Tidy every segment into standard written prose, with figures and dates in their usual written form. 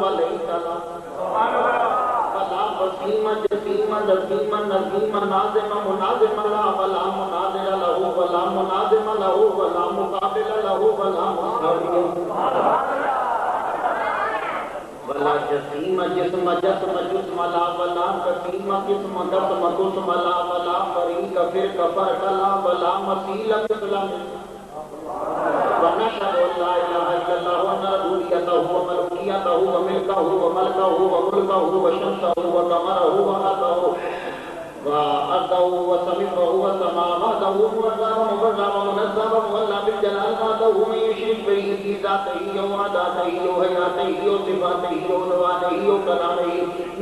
وليس له ولا وسيم جسيم جسيم نظيم ناظم مناظم لا ولا مناظر له ولا مناظم له ولا مقابل له ولا مساوي ولا جسيم جسم جسم جسم لا ولا قسيم قسم قسم قسم لا ولا فريق فرق فرق لا ولا مثيل مثل ونشهد ان لا اله الا الله وان ربوبيته وملكيته وملكه وملكه وملكه وشمسه وقمره وارضه وأرضه وسمعه وسماواته مبرزا ومبرزا ومنزا ومولى بالجلال ذاته من يشرك به في ذاته وعداته وحياته وصفاته وعنواته وكلامه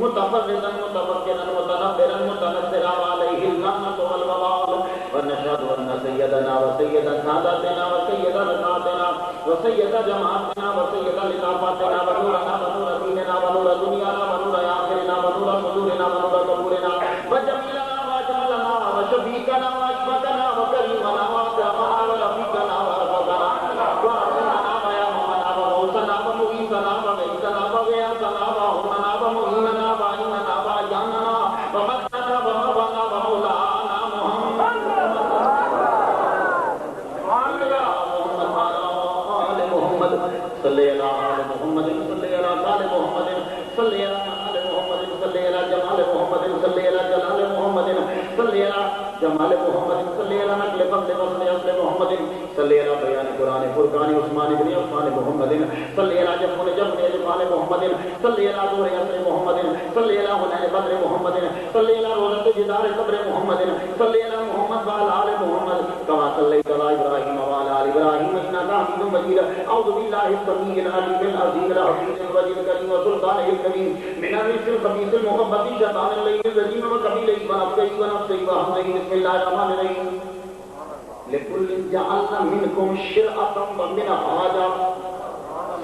متفردا متفكرا متنبرا متنزلا عليه اللعنة والوبال ونشهد أن سيدنا وسيد ساداتنا وسيد ركعتنا وسيد جماعتنا وسيد لطافاتنا ونورنا ونور ديننا ونور دنيانا ونور آخرنا ونور صدورنا ونور قبورنا وجميلنا وجملنا وشفيقنا واشفقنا وكريمنا واكرمنا ورفيقنا ورفقنا وعظمنا ويامنا وغوثنا ومغيثنا وغيثنا وغياثنا وهمنا ومهيننا وعيننا وعياننا ومدنا ومبنا ومولانا محمد صلی اللہ علیہ محمد صلی اللہ علیہ محمد صلی اللہ علیہ محمد صلی اللہ جمال محمد صلی اللہ جلال محمد صلی اللہ جمال محمد صلی اللہ نقل فضل وصل اصل محمد صلی اللہ بیان قرآن فرقان عثمان بن عثمان محمد صلی اللہ جفن جفن عثمان محمد صلی اللہ دور اصل محمد صلی اللہ حنین بدر محمد صلی اللہ روزت جدار قبر محمد صلی اللہ محمد وعلى آل محمد كما صليت على إبراهيم وعلى آل إبراهيم إنك حميد مجيد أعوذ بالله السميع العليم العظيم الحفيظ الوجيه الكريم وسلطانه الكريم من الرجس الخبيث المخبث شيطان الليل الرجيم وقبيله ونفسه ونفسه وهمزه بسم الله الرحمن الرحيم لكل جعلنا منكم شرعة ومنهاجا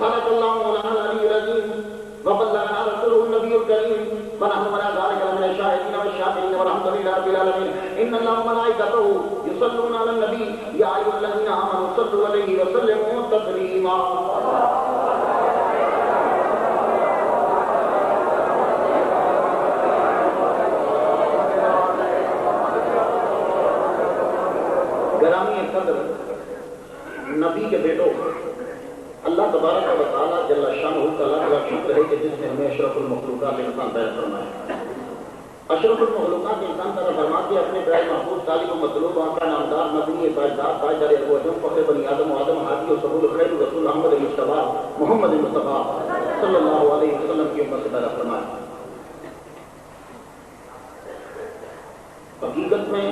صدق الله مولانا العلي العظيم وبلغنا رسوله النبي الكريم ونحن على ذلك من الشاهدين والشاكرين والحمد لله رب العالمين ان الله وملائكته يصلون على النبي يا ايها الذين امنوا صلوا عليه وسلموا تسليما گرامی قدر نبی کے بیٹوں اللہ تبارک و تعالیٰ جل شانہ تعالیٰ کا شکر ہے کہ جس نے ہمیں اشرف المخلوقات انسان پیدا فرمایا اشرف المخلوقات انسان پیدا فرما کے اپنے پیارے محبوب طالب و مطلوب آقا نامدار نبی تاجدار تاجدار ابو اعظم فخر بنی آدم و آدم ہادی و سبول خیر رسول احمد مصطفیٰ محمد مصطفیٰ صلی اللہ علیہ وسلم کی امت سے پیدا فرمایا حقیقت میں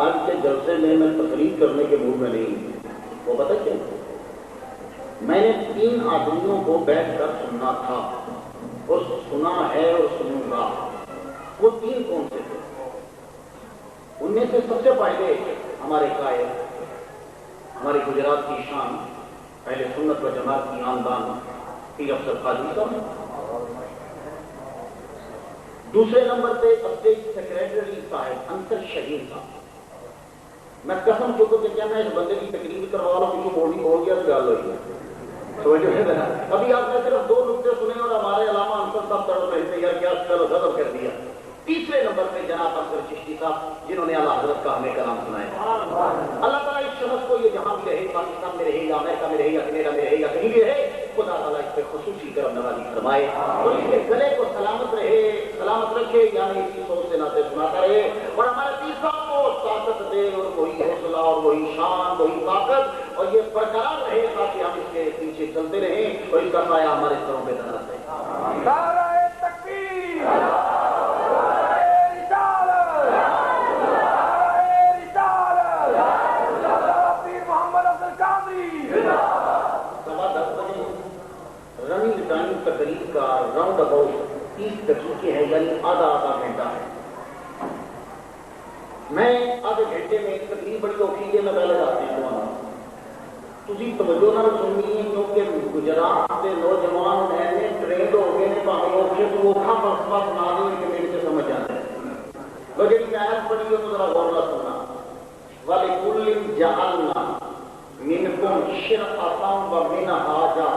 آج کے جلسے میں تقریر کرنے کے موڈ میں نہیں وہ پتہ کیا میں نے 3 آدمیوں کو بیٹھ کر سننا تھا اور سنا ہے اور سنوں گا وہ 3 کون سے تھے ان میں سے سب سے پہلے ہمارے قائد ہمارے گجرات کی شان پہلے سنت و جماعت کی آمدان پیر افضل قادری صاحب دوسرے نمبر پہ اسٹیٹ سیکریٹری صاحب انصر شہید صاحب میں قسم چکو کہ کیا میں اس بندے کی تقریر کروا رہا ہوں کیونکہ بولی ہو گیا تو گال ہوئی ہے ابھی آپ نے صرف 2 نقطے سنے اور ہمارے علامہ انصر صاحب تڑپ رہے تھے یار کیا غضب کر دیا تیسرے نمبر پہ جناب اصغر چشتی صاحب جنہوں نے اعلیٰ حضرت کا ہمیں کلام سنایا اللہ تعالیٰ اس شخص کو یہ جہاں بھی رہے پاکستان میں رہے یا امریکہ میں رہے یا کینیڈا میں رہے یا کہیں بھی رہے خدا تعالیٰ اس پہ خصوصی کرم نوازی فرمائے اور اس کے گلے کو سلامت رکھے یعنی اسی سوچ سے ناطے سناتا رہے اور ہمارے پیر صاحب کو طاقت دے اور وہی حوصلہ اور وہی شان وہی طاقت اور یہ برقرار رہے تاکہ ہم اس کے پیچھے چلتے رہیں اور اس کا سایہ ہمارے سروں پہ بنا رہے نعرہ تکبیر تقریر کا راؤنڈ اباؤٹ 30 دقیقے ہے یعنی آدھا گھنٹہ ہے میں آدھے گھنٹے میں تقریر بڑی اوکھی ہے میں پہلے جاتی ہوں تھی توجہ نہ سننی ہے کیونکہ گجرات کے نوجوان نے ٹرینڈ ہو گئے پاوے اوکھے تو اوکھا فلسفہ سنا دیں کہ میرے سے سمجھ آتا ہے وہ جڑی آیت پڑھی ہے تو ذرا غور نہ سننا وَلِكُلٍّ جَعَلْنَا مِنْكُمْ شِرْعَةً وَمِنْهَاجًا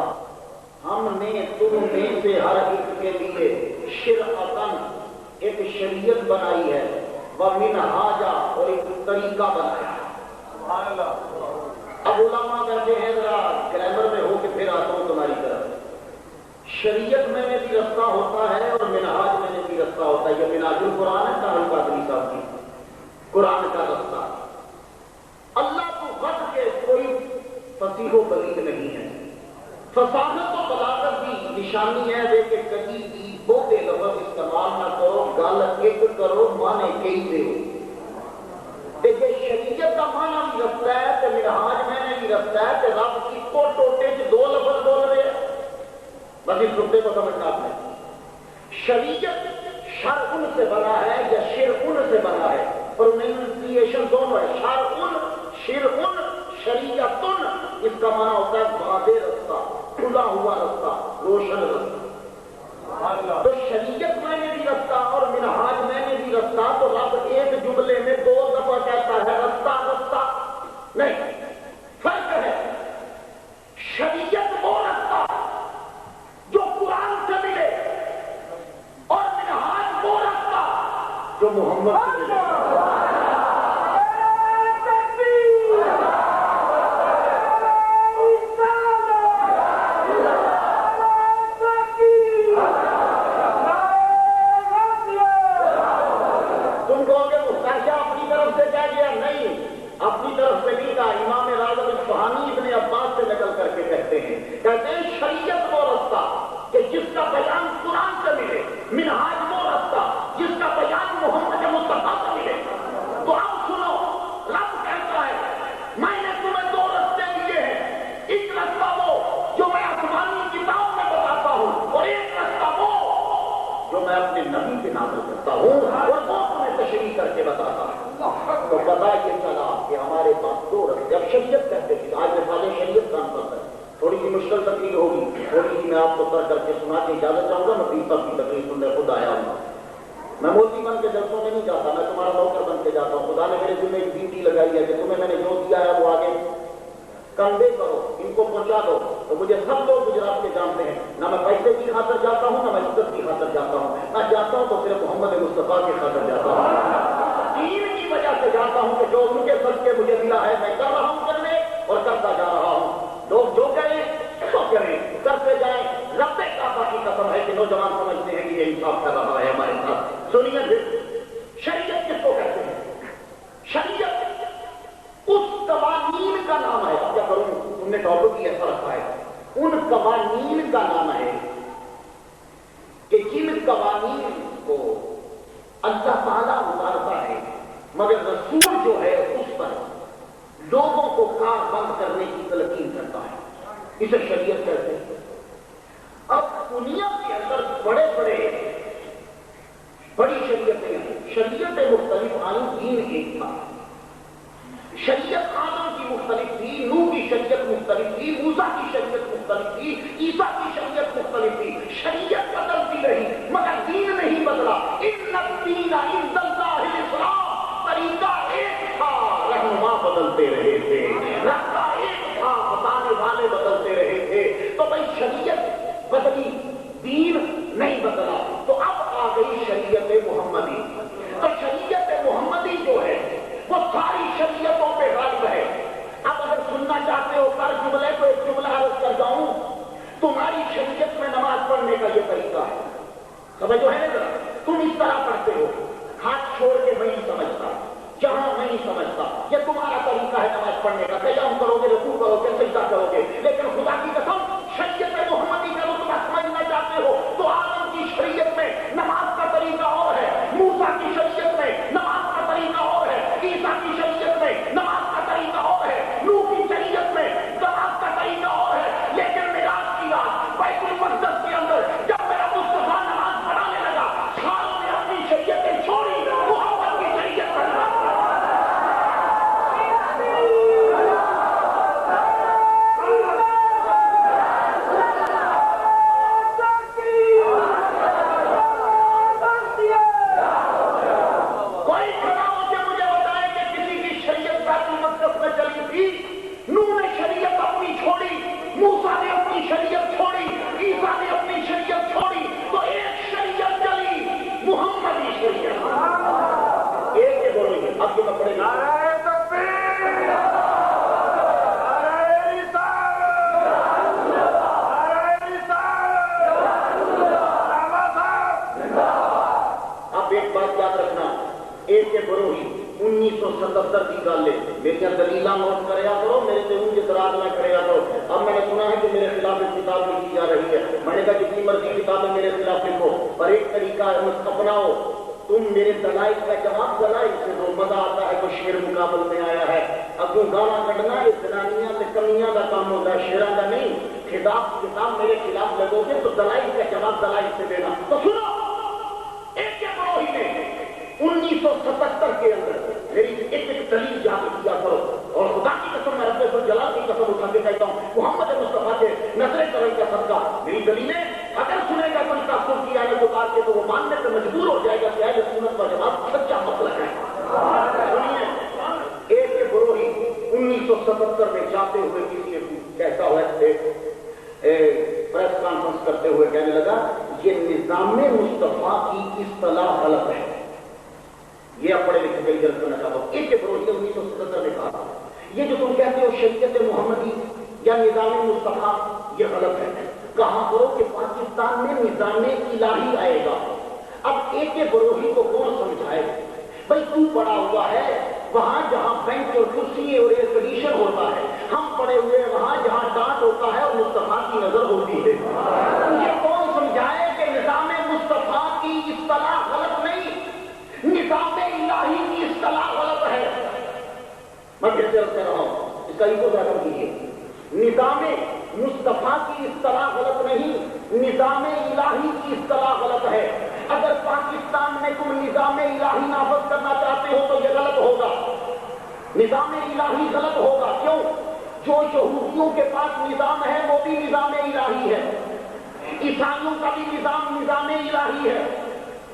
ہم نے تم میں سے ہر ایک کے لیے شرعتن ایک شریعت بنائی ہے، ومنہاجا اور ایک طریقہ بنایا ہے۔ سبحان اللہ۔ اب علماء کہتے ہیں ذرا گرامر میں ہو کے پھر آتا ہوں تمہاری طرف۔ شریعت میں نے بھی رستہ ہوتا ہے اور منہاج میں نے بھی رستہ ہوتا ہے۔ یہ منہاج القرآن ہے کامل قادری صاحب کی، قرآن کا رستہ۔ اللہ کو غد کے کوئی فصیح و بلیغ نہیں ہے۔ فصاحت و بلاغت کی نشانی ہے دے کہ کبھی بھی بہتے لفظ استعمال نہ کرو، گل ایک کرو، مانے کئی دے۔ یہ شریعت کا معنی بھی رکھتا ہے کہ منہاج میں نے بھی رکھتا ہے کہ رب کی کو ٹوٹے سے دو لفظ بول رہے ہیں، بس اس نقطے کو سمجھنا ہے۔ شریعت شرع سے بنا ہے یا شرع سے بنا ہے، پروننسیشن دونوں ہے، شرع شریعت۔ اس کا معنی ہوتا ہے واضح رستہ، کھلا ہوا رستہ، روشن رستہ۔ تو شریعت میں نے بھی رستہ اور منہاج میں نے بھی رستہ، تو رب ایک جملے میں دو دفعہ کہتا ہے رستہ رستہ نہیں، فرق ہے۔ شریعت وہ رستہ جو قرآن سے ملے اور منہاج وہ رستہ جو محمد سے ملے۔ کہتے ہیں شریعت وہ رستہ کہ جس کا بیان قرآن سے ملے، منہاج وہ رستہ جس کا بیان محمد مصطفیٰ سے ملے۔ تو اب سنو، رب کہتا ہے میں نے تمہیں دو رستے دیے ہیں، ایک رستہ وہ جو میں آسمانی کتاب میں بتاتا ہوں اور ایک رستہ وہ جو میں اپنے نبی کے نازل کرتا ہوں اور وہ تمہیں تشریح کر کے بتاتا ہوں۔ تو پتہ یہ چلا کہ ہمارے پاس دو رستے۔ اب شریعت کہتے تھے، آج مثالیں شریعت کام کرتا ہے، تھوڑی سی مشکل تقریر ہوگی، تھوڑی سی میں آپ کو طے کر کے سنا کے اجازت چاہوں گا۔ میں 20 تک کی تقریر سننے خود آیا ہوں، میں مولوی بن کے جلسوں میں نہیں جاتا، میں تمہارا نوکر بن کے جاتا ہوں۔ خدا نے میرے ذمہ ایک ڈیوٹی لگائی ہے کہ تمہیں میں نے جو دیا ہے وہ آگے کنوے کرو، ان کو پہنچا دو۔ تو مجھے سب لوگ گجرات کے جانتے ہیں، نہ میں پیسے کی خاطر جاتا ہوں، نہ میں عزت کی خاطر جاتا ہوں، نہ جاتا ہوں تو صرف محمد مصطفیٰ کی خاطر جاتا ہوں، دین کی وجہ سے جاتا ہوں کہ جو ان کے سب کے مجھے ملا ہے میں کر رہا ہوں کرنے اور کرتا جا رہا ہوں۔ لوگ جو کریں تو کریں، کرتے جائیں۔ رب کعبہ کی قسم ہے کہ نوجوان سمجھتے ہیں کہ یہ انصاف کر رہا ہے ہمارے ساتھ۔ سنیے پھر شریعت کس کو کہتے ہیں؟ شریعت اس قوانین کا نام ہے، اب کیا کروں، تم نے ٹاپک ہی ایسا رکھا ہے، ان قوانین کا نام ہے کہ جن قوانین کو اللہ تعالیٰ اتارتا ہے مگر رسول جو ہے اس پر لوگوں کو کار بند کرنے کی تلقین کرتا ہے، اسے شریعت کہتے ہیں۔ اب دنیا کے اندر بڑی شریعتیں ہیں، شریعتیں مختلف آئیں، دین ایک تھا۔ شریعت آدم کی مختلف تھی، نوح کی شریعت مختلف تھی، موسیٰ کی شریعت مختلف تھی، عیسیٰ کی شریعت مختلف تھی۔ شریعت بدلتی رہی مگر دین نہیں بدلا۔ ان الدین عند اللہ الاسلام، طریقہ ایک تھا، رہنما بدلتے رہے تھے، رستہ ایک تھا، بتانے والے بدلتے رہے تھے۔ تو بھائی شریعت بدلی، دین نہیں بدلا۔ تو اب آ گئی شریعت محمدی۔ تو شریعت محمدی جو ہے وہ ساری شریعتوں پہ غالب ہے۔ اب اگر سننا چاہتے ہو ہر جملے کو ایک جملہ عرض کر جاؤں، تمہاری شریعت میں نماز پڑھنے کا یہ طریقہ ہے، سمجھو ہے نا ذرا، تم اس طرح پڑھتے ہو، ہاتھ چھوڑ کے میں نہیں سمجھتا، جہاں میں نہیں سمجھتا، یہ تمہارا طریقہ ہے نماز پڑھنے کا، قیام کرو گے، رکوع کرو گے، سجدہ کرو گے۔ لیکن خدا کی قسم شریعت محمدی کا رتبہ سمجھنا چاہتے ہو تو آدم کی شریعت میں نماز کا طریقہ اور ہے، موسیٰ کی شریعت میں نماز کا طریقہ اور ہے، عیسیٰ کی شریعت میں نماز کا طریقہ اور ہے، نوح کی شریعت میں نماز کا طریقہ اور ہے۔ لیکن معراج کی رات بیت المقدس کے اندر جب میرا مصطفیٰ نماز پڑھانے لگا، ساروں نے اپنی شریعتیں چھوڑی، محمد کی شریعت پر نماز پڑھا۔ خلاف کتاب لکھی جا رہی ہے. میں نے کہا جتنی مرضی کتابیں میرے خلاف لکھو پر ایک طریقہ اپناؤ, تم میرے دلائل کا جواب دلائل سے دو. مزہ آتا ہے کوئی شعر مقابل میں آیا ہے, اب جو گانا کٹنا یہ زنانیاں سے کمیاں کا کام ہوتا ہے, شعراں کا نہیں. خطاب کتاب میرے خلاف لگو گے تو دلائل کا جواب دلائل سے دینا. تو سنو, ایک کے بروہی نے 1977 کے اندر میری ایک دلیل یاد کیا کرو, اور خدا کی قسم میں رب الجلال کی قسم اٹھا کے کہتا ہوں, محمد مصطفیٰ کے نظر کرم کا صدقہ میری دلیلیں اگر سنے گا کوئی تاثر کی آنے کو بات کے تو وہ ماننے سے مجبور ہو جائے گا کہ اہل سنت کا جواب سچا مسئلہ ہے. سنیے, ایک کے بروہی 1977 میں جاتے ہوئے کسی نے کہتا ہوا پریس کانفرنس کرتے ہوئے کہنے لگا یہ نظام مصطفیٰ کی اصطلاح غلط ہے. یہ اب پڑھے لکھے گئی غلط کرنا چاہتا ہوں. ایک کے بروہی 1977 میں کہا یہ جو تم کہتے ہو شریعت محمدی یا نظام مصطفیٰ یہ غلط ہے. کہا کرو کہ پاکستان میں نظام الہی آئے گا. اب ایک کے بروہی کو کون سمجھائے؟ بھائی تو پڑا ہوا ہے وہاں جہاں بینچ اور کرسی اور ایئر کنڈیشن ہوتا ہے, ہم پڑے ہوئے وہاں جہاں ڈانٹ ہوتا ہے اور مصطفیٰ کی نظر ہوتی ہے. یہ کون سمجھائے کہ نظام مصطفیٰ کی اصطلاح غلط نہیں, نظام الہی کی اصطلاح غلط ہے. میں پھر سے کہہ رہا ہوں, اس کا ایک ذکر کیجیے. نظام مصطفیٰ کی اصطلاح غلط نہیں, نظام الہی کی اصطلاح غلط ہے. اگر پاکستان میں تم نظام الہی نافذ کرنا چاہتے ہو تو یہ غلط ہوگا. نظام الہی غلط ہوگا. کیوں؟ جو یہودیوں کے پاس نظام ہے وہ بھی نظام الہی ہے, عیسائیوں کا بھی نظام الہی ہے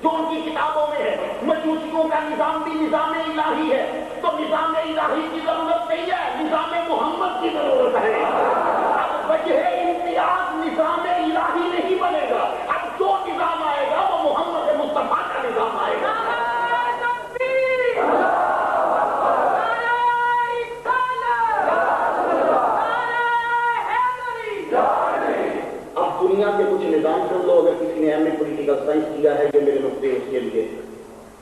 جو ان کی کتابوں میں ہے, مجوسیوں کا نظام بھی نظام الہی ہے. تو نظام الہی کی ضرورت نہیں ہے, نظام محمد کی ضرورت ہے. اب وجہ امتیاز نظام الہی نہیں بنے گا. اب جو نظام آئے گا وہ محمد مصطفیٰ کا نظام آئے گا. دنیا کے کچھ نظام سن لو. اگر کسی نے ایم اے پولیٹیکل سائنس کیا ہے, جو میرے نقطے اس کے لیے,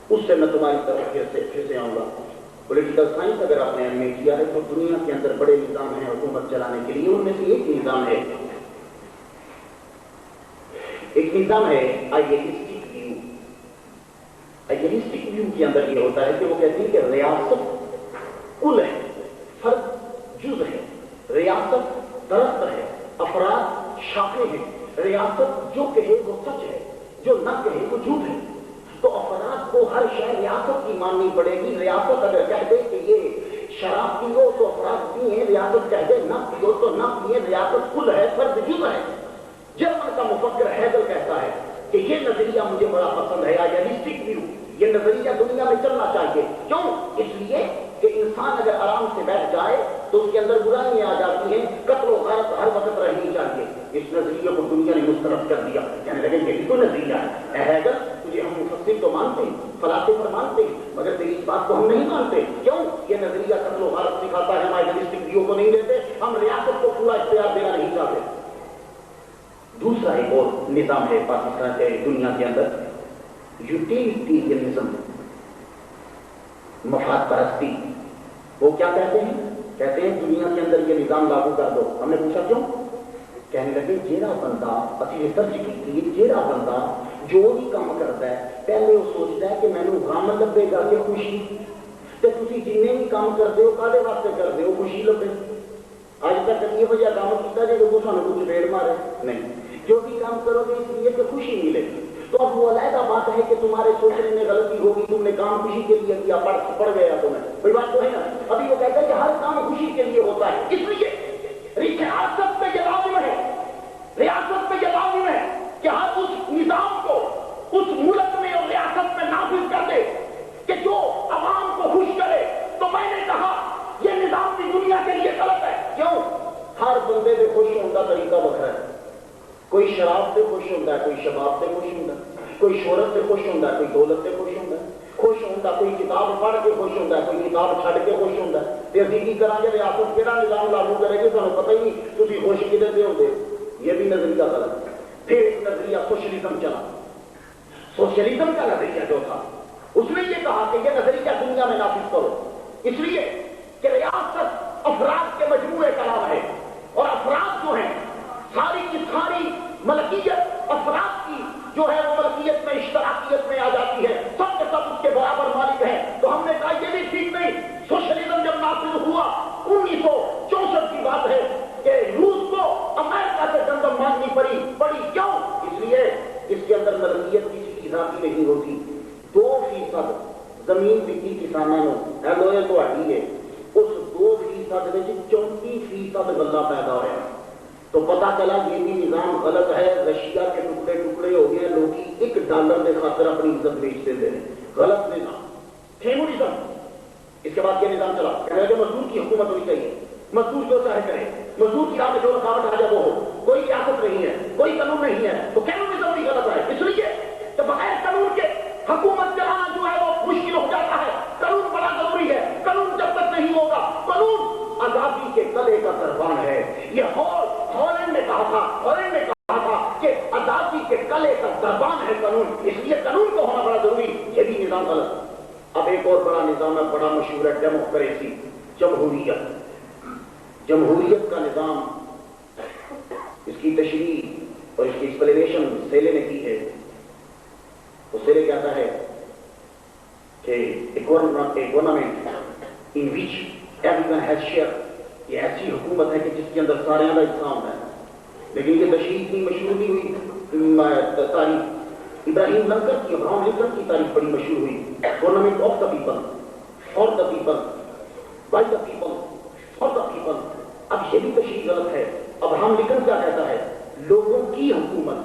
اس سے میں تمہاری طرف پھر سے آؤں گا. پولیٹیکل سائنس اگر آپ نے ایم اے کیا ہے تو دنیا کے اندر بڑے نظام ہیں حکومت چلانے کے لیے. ان میں سے ایک نظام ہے آئیڈیلسٹک ویو. آئیڈیلسٹک ویو کے اندر یہ ہوتا ہے کہ وہ کہتے ہیں کہ ریاست کل ہے, فرد جز ہے, ریاست درخت ہے, افراد شاخیں ہیں. ریاست جو کہے وہ سچ ہے, جو نہ کہے وہ جھوٹ ہے. تو افراد کو ہر شے ریاست کی ماننی پڑے گی. ریاست اگر کہہ دے کہ یہ شراب پیو تو افراد پیئیں, ریاست کہہ دے نہ پیو تو نہ پیئیں. ریاست کل ہے, فرد جز ہے. جرمن کا مفکر ہیگل کہتا ہے کہ یہ نظریہ مجھے بڑا پسند ہے, آئیڈیلسٹک ویو. یہ نظریہ دنیا میں چلنا چاہیے. کیوں؟ اس لیے کہ انسان اگر آرام سے بیٹھ جائے تو اس کے اندر برائیاں آ جاتی ہیں, قتل و غارت ہر وقت رہنی چاہیے. اس نظریے کو دنیا نے مسترد کر دیا. کہنے لگے یہ بھی کوئی نظریہ ہے. اے ہیگل, تجھے ہم مفسر تو مانتے ہیں, فلاسفہ مانتے ہیں, مگر تیری اس بات کو ہم نہیں مانتے. کیوں؟ یہ نظریہ قتل و غارت سکھاتا ہے. ہم آئیڈیلسٹک ویو کو نہیں لیتے, ہم ریاست کو پورا اختیار دینا نہیں چاہتے. دوسرا ایک اور نظام ہے پاکستان کے دنیا کے اندر, یوٹیلیٹیرینزم, مفاد پرستی. وہ کیا کہتے ہیں؟ کہتے ہیں دنیا کے اندر یہ نظام لاگو کر دو. ہم نے پوچھا کیوں؟ کہنے لگے جیڑا بندہ, اسی ریسرچ کی, جیڑا بندہ جو بھی کام کرتا ہے پہلے وہ سوچتا ہے کہ میں نے غم لبے گا کہ خوشی. تو تھی جن بھی کام کرتے ہو کالے واسطے کرتے ہو, خوشی لبے. آج تک یہ وجہ کام کیا جائے کہ وہ سانو کچھ ریڑ مارے نہیں, جو بھی کام کرو گے اس لیے کہ خوشی ملے. تو اب وہ علیحدہ بات ہے کہ تمہارے سوچنے میں غلطی ہوگی, تم نے کام خوشی کے لیے کیا, پڑ گیا تمہیں. کوئی بات تو ہے نا. ابھی وہ کہتا ہے کہ ہر کام خوشی کے لیے ہوتا ہے. اس لیے ریاست پہ یہ لازم ہے, ریاست پہ یہ لازم ہے کہ ہر اس نظام کو اس ملک میں اور ریاست میں نافذ کر دے کہ جو عوام کو خوش کرے. تو میں نے کہا یہ نظام بھی دنیا کے لیے غلط ہے. کیوں؟ ہر بندے سے خوش ہونے کا طریقہ وکھرا ہے. کوئی شراب سے خوش ہوتا ہے, کوئی شباب سے خوش ہوتا ہے, کوئی شہرت سے خوش ہوتا ہے, کوئی دولت سے خوش ہوتا ہے. خوش ہوتا کوئی کتاب پڑھ کے خوش ہوتا ہے, کوئی کتاب چھڑ کے خوش ہوتا ہے. تے اسی کی کرا گے ریاست کہڑا نظام لاگو کرے گی سانو پتہ ہی نہیں, تسی خوش کدھر سے ہوتے. یہ بھی نظریہ غلط ہے. پھر ایک نظریہ سوشلزم چلا. سوشلزم کا نظریہ جو تھا اس نے یہ کہا کہ یہ نظریہ دنیا میں نافذ کرو, اس لیے کہ ریاست افراد کے مجموعے کا نام ہے, اور افراد جو ہیں ساری ملکیت کسی کی ذاتی نہیں ہوتی 2% زمین بکی کسانوں ہے لوہے تو ہے اس 2% 34% غلہ پیدا ہوا تو پتا چلا یہ بھی نظام غلط ہے رشیا کے ٹکڑے ٹکڑے ہو گئے لوگ $1 کے خاطر اپنی عزت بیچ دیتے ہیں غلط نظام کمیونزم اس کے بعد کیا نظام چلا کہ مزدور کی حکومت ہونی چاہیے مزدور جو چاہے کرے مزدور کی راہ میں جو رکاوٹ آ جائے وہ ہو کوئی ریاست نہیں ہے کوئی قانون نہیں ہے تو کمیونزم بھی غلط ہے اس لیے کہ بغیر قانون کے حکومت چلانا جو ہے وہ مشکل ہو جاتا ہے قانون بڑا ضروری ہے قانون جب تک نہیں ہوگا قانون آزادی کے گلے کا دربان ہے یہ ہالینڈ نے کہا تھا کہ آزادی کے گلے کا دربان ہے قانون اس لیے قانون کو ہونا بڑا ضروری یہ بھی نظام غلط اب ایک اور بڑا نظام ہے بڑا مشہور ہے ڈیموکریسی جمہوریت کا نظام اس کی تشریح اور اس کی ایکسپلینیشن سیلے نے کی ہے وہ سیلے کہتا ہے کہ government in which every one has share یہ ایسی حکومت ہے کہ جس کے اندر سارے کا حصہ ہوتا ہے لیکن یہ تشریح اتنی مشہور نہیں ہوئی تاریخ ابراہیم لنکن کی تاریخ بڑی مشہور ہوئی government of the people for the people by the people for the people اب یہ بھی تشریح غلط ہے ابراہم لنکن کیا کہتا ہے لوگوں کی حکومت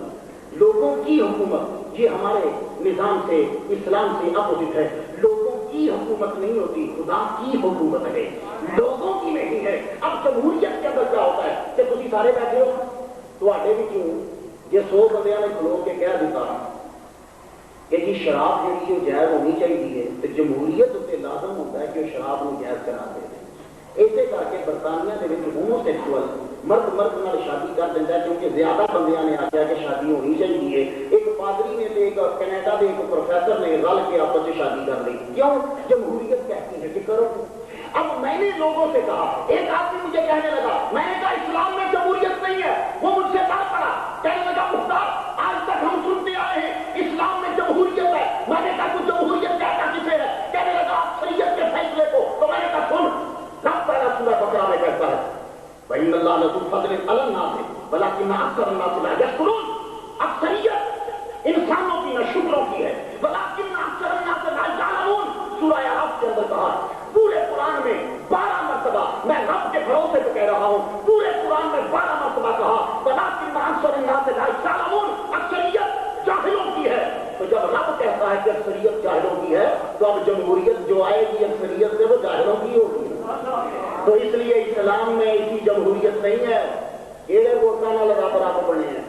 یہ ہمارے نظام سے اسلام سے اپوزٹ ہے لوگوں کی حکومت نہیں ہوتی خدا کی حکومت ہے لوگوں کی نہیں ہے اب جمہوریت کے اندر کیا ہوتا ہے کہ تسی سارے بیٹھے ہو تو آڈے بھی کیوں یہ 100 بندیاں نے کھلو کے کہہ دیتا کہ جی شراب جی جو جائز ہونی چاہیے تو جمہوریت اسے لازم ہوتا ہے کہ وہ شراب کو جائز کرا دے ایسے کر کے برطانیہ کے ہومو سیکسول مرد نال شادی کر دیتا ہے کیونکہ زیادہ بندیاں نے آخیا کہ شادی ہونی چاہیے ایک پادری نے ایک کینیڈا کے ایک پروفیسر نے رل کے آپس میں شادی کر لی کیوں جمہوریت کہتی ہے کہ کرو اب میں نے لوگوں سے کہا ایک آدمی مجھے کہنے لگا میں نے کہا اسلام میں جمہوریت نہیں ہے وہ مجھ سے بات پڑا کہنے لگا مختار آج تک ہم سنتے آئے ہیں اسلام میں جمہوریت ہے میں نے کہا تو جمہوریت کہتا کسے ہے کہنے لگا اکثریت کے فیصلے کو تو میں نے کہا سن رب پہلا سورہ بقرہ میں کہتا ہے وَإِنَّ اللَّهَ لَذُو فَضْلٍ عَلَى النَّاسِ وَلَكِنَّ أَكْثَرَ النَّاسِ لَا يَشْكُرُونَ اکثریت انسانوں کی نہ شکروں کی ہے وَلَكِنَّ أَكْثَرَ النَّاسِ لَا يَعْلَمُونَ سورہ اعراف کے اندر کہا پورے قرآن میں 12 مرتبہ میں رب کے بھروسے پہ کہہ رہا ہوں پورے قرآن میں 12 مرتبہ کہا وَلَكِنَّ أَكْثَرَ النَّاسِ لَا يَعْلَمُونَ اکثریت جاہلوں کی ہے تو جب رب کہتا ہے کہ اکثریت جاہلوں کی ہے تو اب جمہوریت جو آئے گی اکثریت سے وہ جاہلوں کی ہوگی تو اس لیے اسلام میں اسی جمہوریت نہیں ہے یہ ووٹاں نہ لگا برابر بنے ہیں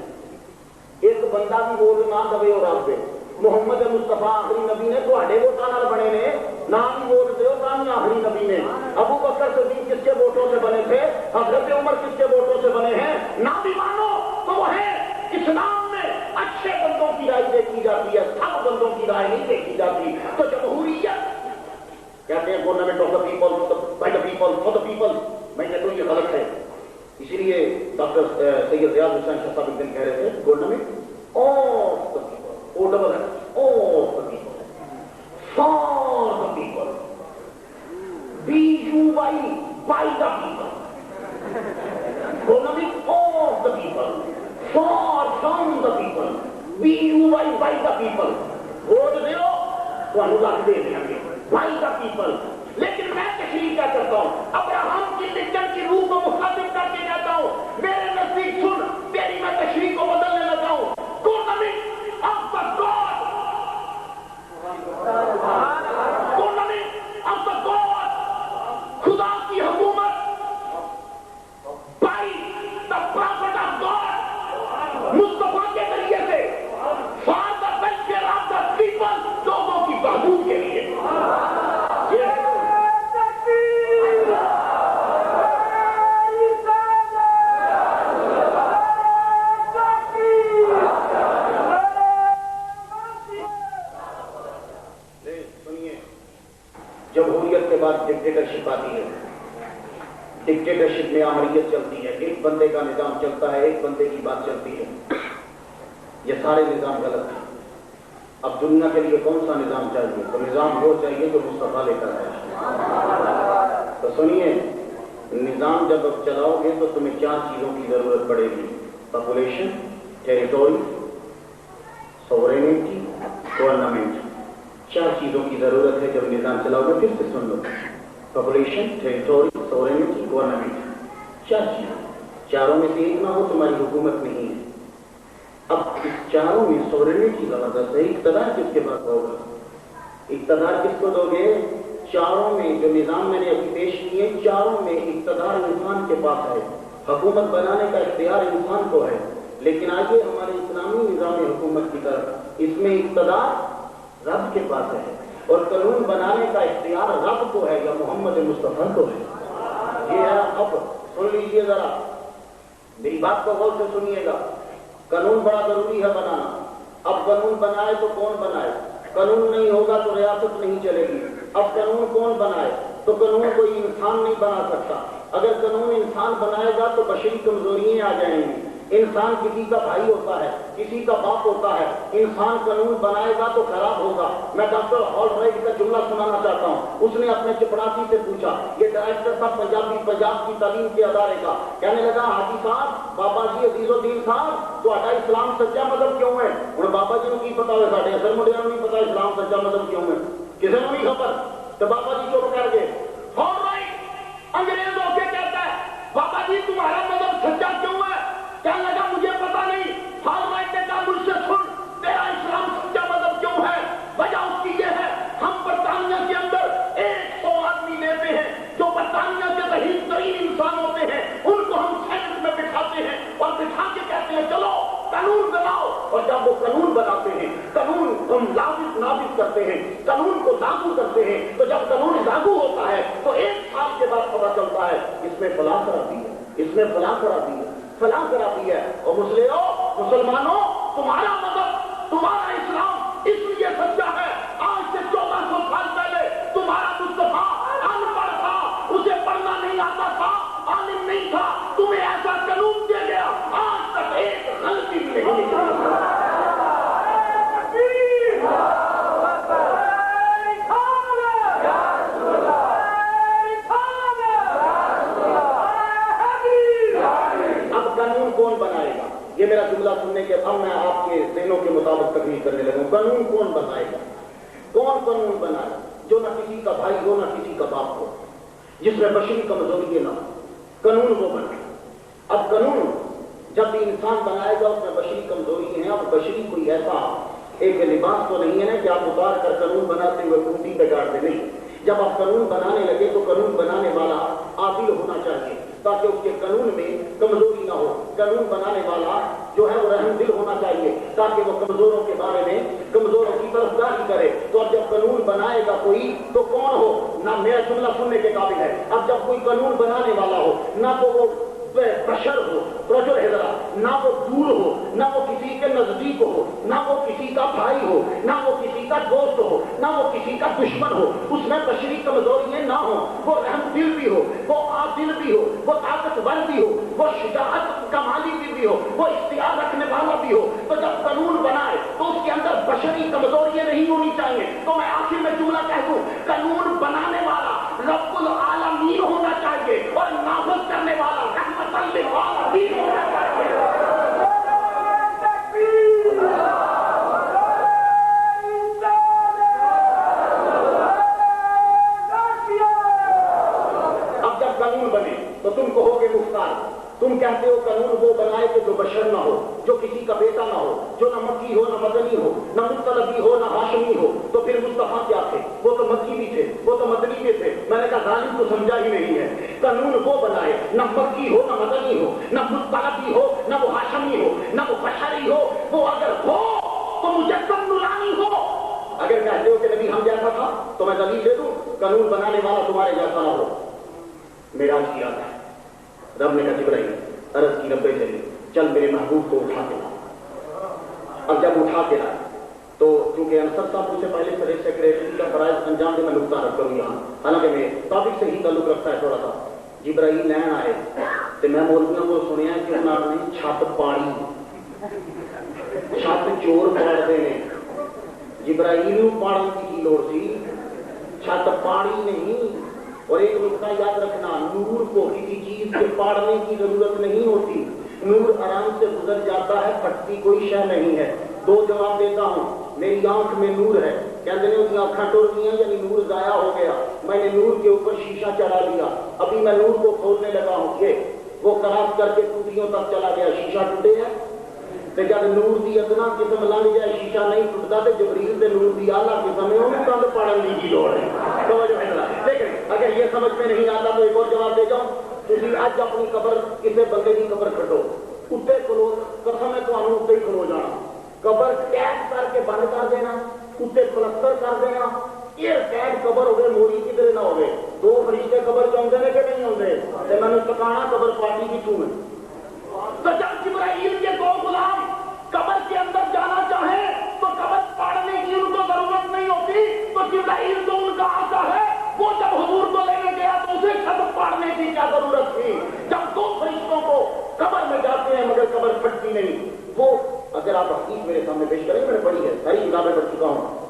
ایک بندہ بھی ووٹ نہ دے اور آپ دے محمد مصطفیٰ آخری نبی نے تھوڑے ووٹاں نال بنے نے نہ بھی ووٹ دیو نہ بھی آخری نبی نے ابو بکر صدیق کس کے ووٹوں سے بنے تھے حضرت عمر کس کے ووٹوں سے بنے ہیں نہ بھی مانو تو وہ ہے اسلام میں اچھے بندوں کی رائے دیکھی جاتی ہے سب بندوں کی رائے نہیں دیکھی جاتی تو جمہوریت کہتے ہیں government of the people by the people for the people میں کہتا ہوں یہ غلط ہے اسی لیے ڈاکٹر سید ریاض حسین شاہ صاحب ایک دن کہہ رہے تھے گورنمنٹ آف دا پیپل او ڈبل ہے of the people for the people B U Y by the people government of the people for from the people B U Y by the people vote دیو تو ہم لاکھ دے دیں گے by the people لیکن میں تشریح کیا کرتا ہوں ابراہم کی لنکن کی روح کو مخاطب کر کے کہتا ہوں میرے نزدیک سن تیری میں تشریح کو بدلنے لگا ہوں government of the God government of the God خدا کی حکومت by the prophet of God Mustafa کے ذریعے سے for the welfare of the people لوگوں کی بہبود کے لیے جمہوریت کے بعد ڈکٹیٹرشپ آتی ہے ڈکٹیٹرشپ میں آمریت چلتی ہے ایک بندے کا نظام چلتا ہے ایک بندے کی بات چلتی ہے یہ سارے نظام غلط ہیں اب دنیا کے لیے کون سا نظام چاہیے تو نظام وہ چاہیے جو مصطفیٰ لے کر آئے تو سنیے نظام جب اب چلاؤ گے تو تمہیں 4 چیزوں کی ضرورت پڑے گی پاپولیشن ٹیریٹوری سورینٹی، گورنمنٹ، 4 چیزوں کی ضرورت ہے جب نظام چلاؤ گے. پھر سے سن لو، پاپولیشن، ٹیریٹوری، سورینٹی، گورنمنٹ، 4 چیز. چاروں میں سے ایک نہ ہو تمہاری حکومت نہیں ہے. اب اس چاروں میں سورینٹی زبردست ہے. اقتدار کس کے پاس ہوگا؟ اقتدار کس کو دو گے؟ چاروں میں جو نظام میں نے ابھی پیش کیے، چاروں میں اقتدار انسان کے پاس ہے. حکومت بنانے کا اختیار انسان کو ہے. لیکن آگے ہمارے اسلامی نظام حکومت کی طرف، اس میں اقتدار رب کے پاس ہے، اور قانون بنانے کا اختیار رب کو ہے یا محمد مصطفیٰ کو ہے. یہ ہے. اب سن لیجئے ذرا، میری بات کو غور سے سنیے گا. قانون بڑا ضروری ہے بنانا. اب قانون بنائے تو کون بنائے؟ قانون نہیں ہوگا تو ریاست نہیں چلے گی. اب قانون کون بنائے؟ تو قانون کوئی انسان نہیں بنا سکتا. اگر قانون انسان بنائے گا تو بشری کمزوریاں آ جائیں گی. انسان کسی کا بھائی ہوتا ہے، کسی کا باپ ہوتا ہے. انسان قانون بنائے گا تو خراب ہوگا. میں ڈاکٹر ہال رائٹ کا جملہ سنانا چاہتا ہوں. اس نے اپنے چپڑاسی سے پوچھا، یہ ڈائریکٹر تھا پنجاب کی تعلیم کے ادارے کا. کہنے لگا، حاجی صاحب، بابا جی عزیز الدین صاحب، تو اسلام سچا مذہب کیوں ہے؟ اور بابا جی کو کی پتا ہے، ساڈے اثر منڈیا نہیں پتا اسلام سچا مذہب کیوں ہے. کسی کو نہیں خبر. تو بابا جی چپ کر گئے. ہال رائٹ انگریز ہو کے کہتا ہے، بابا جی تمہارا مذہب سچا کیوں ہے؟ کہنے لگا، مجھے پتا نہیں. ہال رائٹ نے کہا، مجھ سے سن، تیرا اسلام سچا مذہب کیوں ہے؟ وجہ اس کی یہ ہے، ہم برطانیہ کے اندر 100 آدمی لیتے ہیں جو برطانیہ کے ذہین ترین انسان ہوتے ہیں. ان کو ہم سینٹ میں بٹھاتے ہیں اور بٹھا کے کہتے ہیں چلو قانون بناؤ. اور جب وہ قانون بناتے ہیں، قانون ہم نافذ کرتے ہیں، قانون کو لاگو کرتے ہیں. تو جب قانون لاگو ہوتا ہے تو 1 سال کے بعد پتا چلتا ہے اس میں فلاں خرابی ہے، اس میں فلاں خرابی ہے، فلاں خرابی ہے. اور مسلمانوں، تمہارا مذہب، تمہارا اسلام اس لیے سچا ہے، آج سے 1400 سال پہلے تمہارا مصطفیٰ ان پڑھ تھا، اسے پڑھنا نہیں آتا تھا، عالم نہیں تھا، تمہیں ایسا قانون دیا گیا، آج تک ایک غلطی بھی نہیں نکلی. کون بنائے گا؟ یہ میرا جملہ سننے کے بعد میں آپ کے ذہنوں کے مطابق تقریر کرنے لگوں. قانون کون بنائے گا؟ کون قانون بنائے جو نہ کسی کا بھائی ہو نہ کسی کا باپ ہو، جس میں بشری کمزوری نہ ہو؟ قانون وہ بنائے. اب قانون جب بھی انسان بنائے گا اس میں بشری کمزوری ہے. اب بشری کوئی ایسا ایک لباس تو نہیں ہے نا کہ آپ اتار کر قانون بناتے ہوئے کرسی پہ کاٹ دیں. نہیں، جب آپ قانون بنانے لگے تو قانون بنانے والا عادل ہونا چاہیے تاکہ اس کے قانون میں کمزوری نہ ہو. قانون بنانے والا جو ہے وہ رحم دل ہونا چاہیے تاکہ وہ کمزوروں کے بارے میں کمزوروں کی طرفداری کرے. تو اب جب قانون بنائے گا کوئی تو کون ہو؟ نہ میرا جملہ سننے کے قابل ہے. اب جب کوئی قانون بنانے والا ہو، نہ تو وہ بشر ہو، رجل ہے ذرا، نہ وہ دور ہو، نہ وہ کسی کے نزدیک ہو، نہ وہ کسی کا بھائی ہو، نہ وہ کسی کا دوست ہو، نہ وہ کسی کا دشمن ہو. اس میں بشری کمزوریاں نہ ہوں. وہ رحم دل بھی ہو، وہ عادل بھی ہو، وہ طاقتور بھی ہو، وہ شجاعت کمالی بھی ہو، وہ اختیار رکھنے والا بھی ہو. تو جب قانون بنائے تو اس کے اندر بشری کمزوریاں نہیں ہونی چاہیے. تو میں آخر میں جملہ کہہ دوں، قانون بنانے والا رب العالمین ہونا چاہیے اور نافذ کرنے والا رحمت للعالمین ہونا چاہیے. اب جب قانون بنے تو تم کہو گے مختار، تم کہتے ہو قانون وہ بنائے کہ جو بشر نہ ہو، جو کسی کا بیٹا نہ ہو، جو نہ مکی ہو نہ مدنی ہو، نہ مطلبی ہو نہ ہاشمی ہو. تو پھر مصطفیٰ کیا تھے؟ وہ تو مکی بھی تھے، وہ تو مدنی بھی تھے. میں نے کہا ظالم کو سمجھا ہی نہیں ہے. قانون وہ بنائے نہ مکی ہو نہ مدنی ہو، نہ مطلبی ہو نہ وہ ہاشمی ہو، نہ وہ بشری ہو. وہ اگر ہو تو مجسم نورانی ہو. اگر کہتے ہو کہ نبی ہم جیسا تھا تو میں دلیل دے دوں، قانون بنانے والا تمہارے جیسا نہ ہو. میراج کی یاد ہے، رب نے کہا جبرائیل عرض کی ربے سے چل میرے محبوب کو اٹھا کے لا. اب جب اٹھا کے لائے تو چونکہ انصر صاحب مجھ سے پہلے سیکریٹری کا فرائض انجام دے، میں نقطہ رکھ کروں یہاں، حالانکہ میں ٹاپک سے ہی تعلق رکھتا ہے تھوڑا سا. جبرائیل لین آئے تو میں مولویوں کو سنیا کہ انہوں نے چھت پاڑی، چھت چور پاڑتے ہیں. جبرائیل پاڑن کی لوڑ سی، چھت پاڑی نہیں. اور ایک نقطہ یاد رکھنا، نور کو کسی چیز کے پاڑنے کی ضرورت نہیں ہوتی. نور آرام سے گزر جاتا ہے، پھٹتی کوئی شے نہیں ہے. دو جواب دیتا ہوں. میری آنکھ میں نور ہے, کہتے ہیں ان آنکھاں ٹر گئی ہیں, یعنی نور ضائع ہو گیا. میں نے نور کے اوپر شیشہ چڑھا دیا, ابھی میں نور کو کھولنے لگا ہوں, یہ وہ کراس کر کے ٹوٹیوں تک چلا گیا, شیشہ ٹوٹے ہے. تے جب نور دی اتنا قسم لنگ جائے شیشہ نہیں ٹوٹتا, تے جبریل تے نور دی اعلیٰ قسم ہے, انہوں کند پڑھن کی لوڑ ہے. توجہ ہے ذرا. لیکن اگر یہ سمجھ میں نہیں آتا تو ایک اور جواب دے جاؤں. تسی اج اپنی قبر کسی بندے کی قبر کھٹو, اتنے کھلو, قسم ہے تمہیں اتنے ہی کھلو جانا. قبر قید کر کے بند کر دینا, اتنے پلستر کر دینا, یہ قید قبر ہوگی, موڑی کدھر نہ ہوگی. دو فرشتے قبر چاہتے ہیں کہ نہیں آتے, تے میں نے ٹکانا قبر پارٹی کی کیوں ہے. تو جب جبرائیل کے دو غلام قبر کے اندر جانا چاہیں تو قبر پاڑنے کی ان کو ضرورت نہیں ہوتی, تو جبرائیل جو ان کا آقا ہے وہ جب حضور کو لینے گیا تو اسے قبر پاڑنے کی کیا ضرورت تھی. جب دو فرشتوں کو قبر میں جاتے ہیں مگر قبر پھٹتی نہیں. وہ اگر آپ حقیق میرے سامنے پیش کریں, میں نے پڑھی ہے, ساری کتابیں پڑھ چکا ہوں,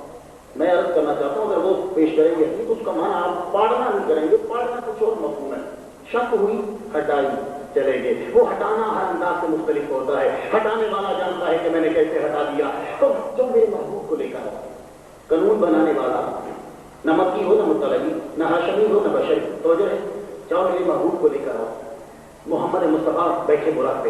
میں عرض کرنا چاہتا ہوں اگر وہ پیش کریں گے تو اس کا معنی آپ پاڑنا نہیں کریں گے, پاڑنا کچھ اور مفہوم ہے. شک ہوئی ہٹائی چلے گے, وہ ہٹانا ہر انداز سے مختلف ہوتا ہے. ہٹانے والا جانتا ہے کہ میں نے کیسے ہٹا دیا. تو جو میرے محبوب کو لے کر قانون بنانے والا نہ مکی ہو نہ مطلبی, نہ ہاشمی ہو نہ بشری, تو جو ہے چاہو میرے محبوب کو لے کر آؤ. محمد مصطفیٰ بیٹھے براق پہ,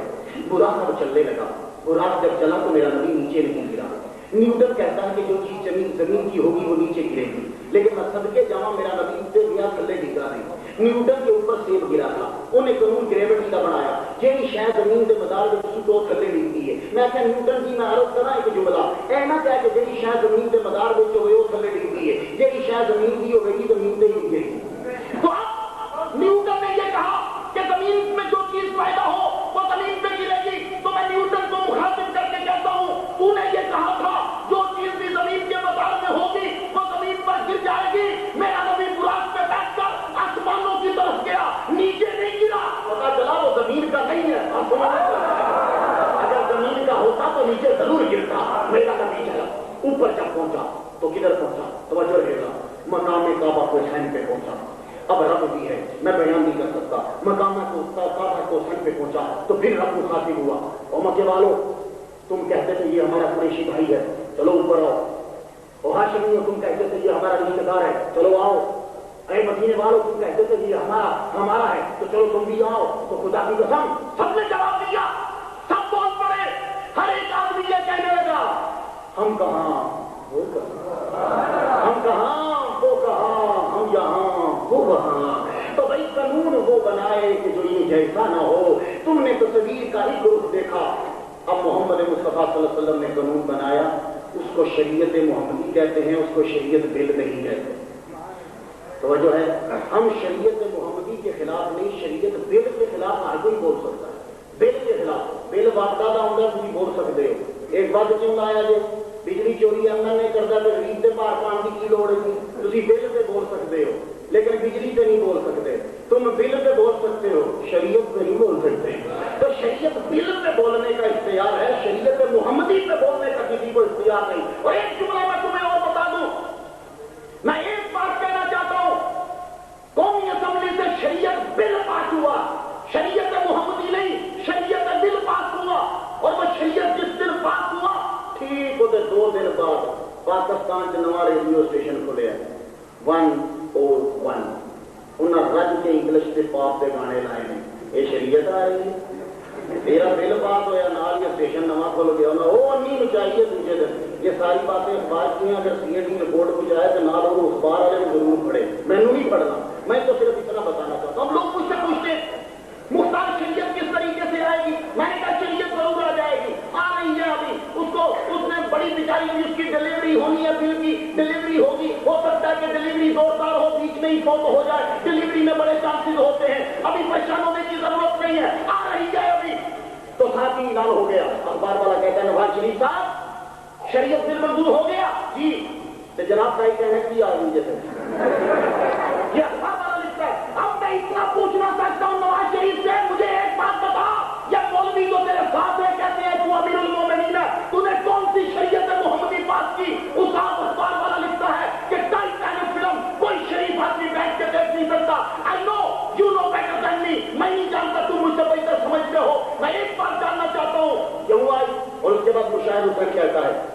براق اب چلنے لگا. براق جب چلا تو میرا نبی نیچے نہیں گرا. نیوٹن کہتا ہے کہ جو چیز زمین کی ہوگی وہ نیچے گرے گی, لیکن میں صدقے جاواں میرا نبی اتنے گیا تھلے ڈگا نہیں. نیوٹن کے اوپر سیب گرا تھا, انہیں قانون گریوٹی کا بنایا, جہی شاید زمین کے مدار میں سٹو تھلے ڈگتی ہے. میں کہ نیوٹن جی میں عرض کرا ایک جملہ اے نہ کہہ کہ جہی شاید زمین کے مدار میں ہوئے وہ تھلے ڈگتی ہے, جہی شاید زمین کی ہوگی زمین پہ ہی گرے گی. تو اب نیوٹن نے یہ کہا کہ زمین میں جو چیز پیدا ہو وہ زمین پہ گرے گی, تو میں نیوٹن کو مخاطب کر کے کہتا ہوں تو نے یہ کہا تھا جو چیز بھی زمین کے مدار میں ہوگی وہ زمین پر گر جائے گی. میرا نبی براق پہ بیٹھ کر آسمانوں کی طرف گیا, نیچے نہیں گرا. پتا چلا وہ زمین کا نہیں ہے, اگر زمین کا ہوتا تو نیچے ضرور گرتا. میرا نبی چلا اوپر جب پہنچا تو کدھر پہنچا, توجہ رہے گا, مقام کعبہ کو حسین پہ پہنچا. اب رب بھی ہے, میں بیان نہیں کر سکتا. مقام کو کعبہ کو حسین پہ پہنچا تو پھر رب مخاطب ہوا, اور مکے والو تم کہتے تھے یہ ہمارا قریشی بھائی ہے, چلو اوپر آؤ. اور ہاشمی ہو, تم کہتے تھے یہ ہمارا رشتہ دار ہے, چلو آؤ. اے مدینے والوں, تم کہتے تھے یہ ہمارا ہے, تو چلو تم بھی آؤ. تو خدا کی قسم سب نے جواب دیا, سب بول پڑے. ہر ایک آدمی یہ کہنے لگا ہم کہاں وہ کہاں, ہم کہاں وہ کہاں, ہم یہاں وہ وہاں. تو بھائی قانون وہ بنائے کہ جو یہ جیسا نہ ہو. تم نے تصویر کا ہی گروپ دیکھا. اب محمد مصطفیٰ صلی اللہ علیہ وسلم نے قانون بنایا, اس کو شریعت محمدی کہتے ہیں, اس کو شریعت بل نہیں کہتے. توجہ ہے, ہم شریعت محمدی کے خلاف نہیں, شریعت بل کے خلاف ہر کوئی بول سکتا ہے. بل کے خلاف, بل باقاعدہ ہوگا تھی بول سکتے ہو. ایک بات کیوں لایا جی, بجلی چوری اندر نہیں کرتا تو غریب سے پار پان کی لوڑ ہے, تھی بل سے بول سکتے ہو, لیکن بجلی سے نہیں بول سکتے. تم بل پہ بول سکتے ہو, شریعت پہ نہیں بول سکتے. تو شریعت بل پہ بولنے کا اختیار ہے, شریعت محمدی پہ بولنے کا کسی کو اختیار نہیں. اور ایک جملہ میں تمہیں اور بتا دوں, میں ایک بات کہنا چاہتا ہوں, قومی اسمبلی سے شریعت بل پاس ہوا, شریعت محمدی نہیں, شریعت بل پاس ہوا. اور وہ شریعت جس دن پاس ہوا ٹھیک ہوتے 2 دن بعد پاکستان کے نواں ریڈیو اسٹیشن کھلے ہیں 101. انہیں رج کے انگلش کے پاپ کے گانے لائے ہیں. یہ شریعت آ رہی ہے, میرا بل پاس ہوا, نال یہ اسٹیشن نواں کھل گیا, وہ نہیں مچائیے دوسرے دن. یہ ساری باتیں اخبار کی ہیں, اگر سی اے ڈی رپورٹ کو جائے تو نال وہ اخبار والے کو ضرور پڑھے, میں نے نہیں پڑھنا. میں تو صرف اتنا بتانا چاہتا ہوں. لوگ مجھ سے پوچھتے مختار شریعت کس طریقے سے آئے گی, میں نے کہا شریعت ضرور آ جائے گی, آ رہی ہے ابھی. اس نے بڑی بیچاری ہوئی, اس کی ڈلیوری ہونی ہے, بل کی ڈلیوری ہوگی, ہو سکتا ہے کہ ڈلیوری زوردار ہو, بیچ میں ہی فوت ہو جائے. ڈلیوری میں بڑے چانسز ہوتے ہیں, ابھی پریشان ہونے کی ضرورت نہیں ہے, آ رہی ہے ابھی. تو ساتھ ہی اعلان ہو گیا, اخبار والا کہتا ہے نواز شریف صاحب شریعت بل منظور ہو گیا جی. تو جناب کا ہی کہنا کی آ رہی ہے, یہ اخبار والا لکھتا ہے. اب میں اتنا پوچھنا چاہتا ہوں نواز شریف سے, مجھے ایک بات بتا, یہ مولوی جو تیرے ساتھ ہے کہتے ہیں تو امیر المومنین ہے, تو نے کون سی شریعت محمدی پاس کی؟ اس اخبار والا لکھتا ہے کہ ٹائٹینک فلم کوئی شریف آدمی بیٹھ کے دیکھ نہیں سکتا. I know you know better than me, میں نہیں جانتا, تم مجھ سے بہتر سمجھتے ہو. میں ایک بات جاننا چاہتا ہوں, کیوں آئی؟ اور اس کے بعد مشاہد اتر کہتا ہے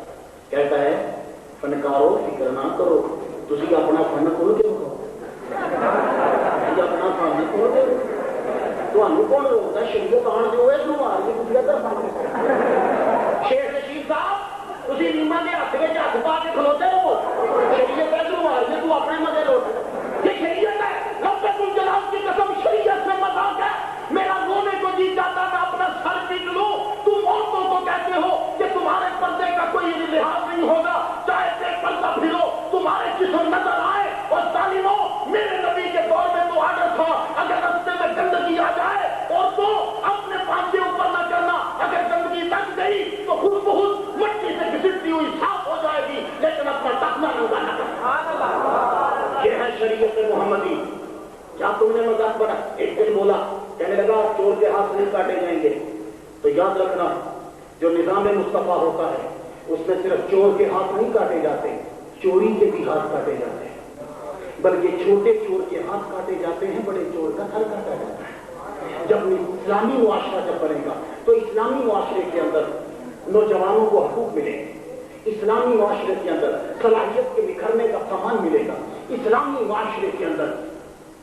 ہاتھ نہیں کاٹے جائیں گے. تو یاد رکھنا جو نظام مصطفیٰ ہوتا ہے اس میں صرف چور کے ہاتھ نہیں کاٹے جاتے, چوری کے بھی ہاتھ کاٹے جاتے ہیں, بلکہ چھوٹے چور کے ہاتھ کاٹے جاتے ہیں, بڑے چور کا سر کاٹا جاتا ہے. جب اسلامی معاشرہ جب بنے گا تو اسلامی معاشرے کے اندر نوجوانوں کو حقوق ملے گے, اسلامی معاشرے کے اندر صلاحیت کے نکھرنے کا سامان ملے گا. اسلامی معاشرے کے اندر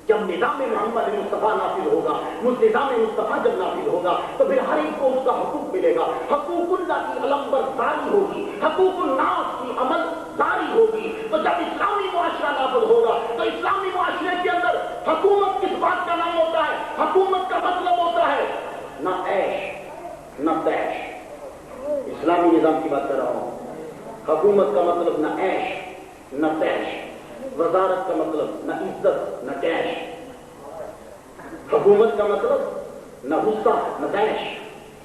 جب نظام محمد مصطفیٰ نافذ ہوگا, نظام مصطفیٰ جب نافذ ہوگا تو پھر ہر ایک کو اس کا حقوق ملے گا. حقوق اللہ کی علمبرداری ہوگی, حقوق الناس کی عمل داری ہوگی. تو جب اسلامی معاشرہ نافذ ہوگا تو اسلامی معاشرے کے اندر حکومت کس بات کا نام ہوتا ہے؟ حکومت کا مطلب ہوتا ہے نہ عیش نہ تیش. اسلامی نظام کی بات کر رہا ہوں. حکومت کا مطلب نہ عیش نہ تیش, وزارت کا مطلب نہ عزت نہ کیش, حکومت کا مطلب نہ غصہ نہ تیش,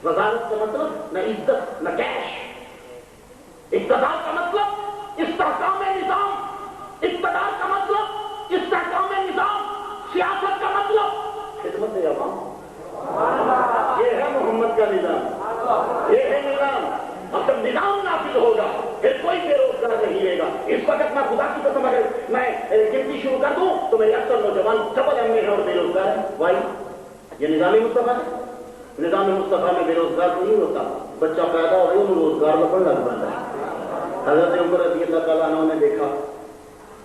وزارت کا مطلب نہ عزت نہ کیش, اقتدار کا مطلب استحکام نظام, اقتدار کا مطلب استحکام نظام, سیاست کا مطلب خدمت عوام. یہ ہے محمد کا نظام, یہ ہے نظام. اب جب نظام نافذ ہوگا پھر کوئی بے روزگار نہیں رہے گا. اس وقت میں خدا کی قسم اگر میں گنتی شروع کر دوں تو میرے اکثر نوجوان ڈبل ایم ہیں اور بے روزگار ہیں. وائی یہ نظام مصطفیٰ ہے. نظام مصطفیٰ میں بے روزگار تو نہیں ہوتا, بچہ پیدا ہو انہوں روزگار لگن لگ پڑتا ہے. حضرت عمر رضی اللہ تعالیٰ عنہ نے دیکھا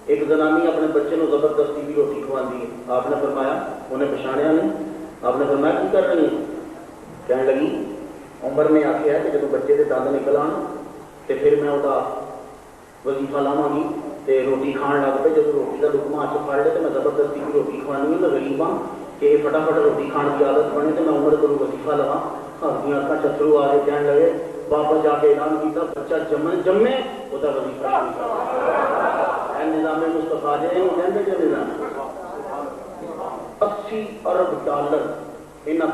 ایک زنانی اپنے بچے کو زبردستی بھی روٹی کھواندی ہے. آپ نے فرمایا, انہیں پچھاڑیا نہیں, آپ نے فرمایا کی کر رہی ہیں؟ کہنے لگی عمر نے آخیا ہے کہ جب بچے کے دند نکل آن تو پھر میں وہ وظیفہ لاواں گی تو روٹی کھان لگ پہ. جب روٹی کا لقمہ ہاتھ پڑ لے تو میں زبردستی کی روٹی کھوانی ہوں. میں غریب ہاں کہ فٹافٹ روٹی کھان کی عادت بنے تو میں عمر کو وظیفہ لوا. اپنی اکھاں چترو آ کے کہنے لگے, واپس جا کے اعلان کیا بچہ جمے وہ وظیفہ نظام مصطفیٰ جو نظام 80 ارب ڈالر یہاں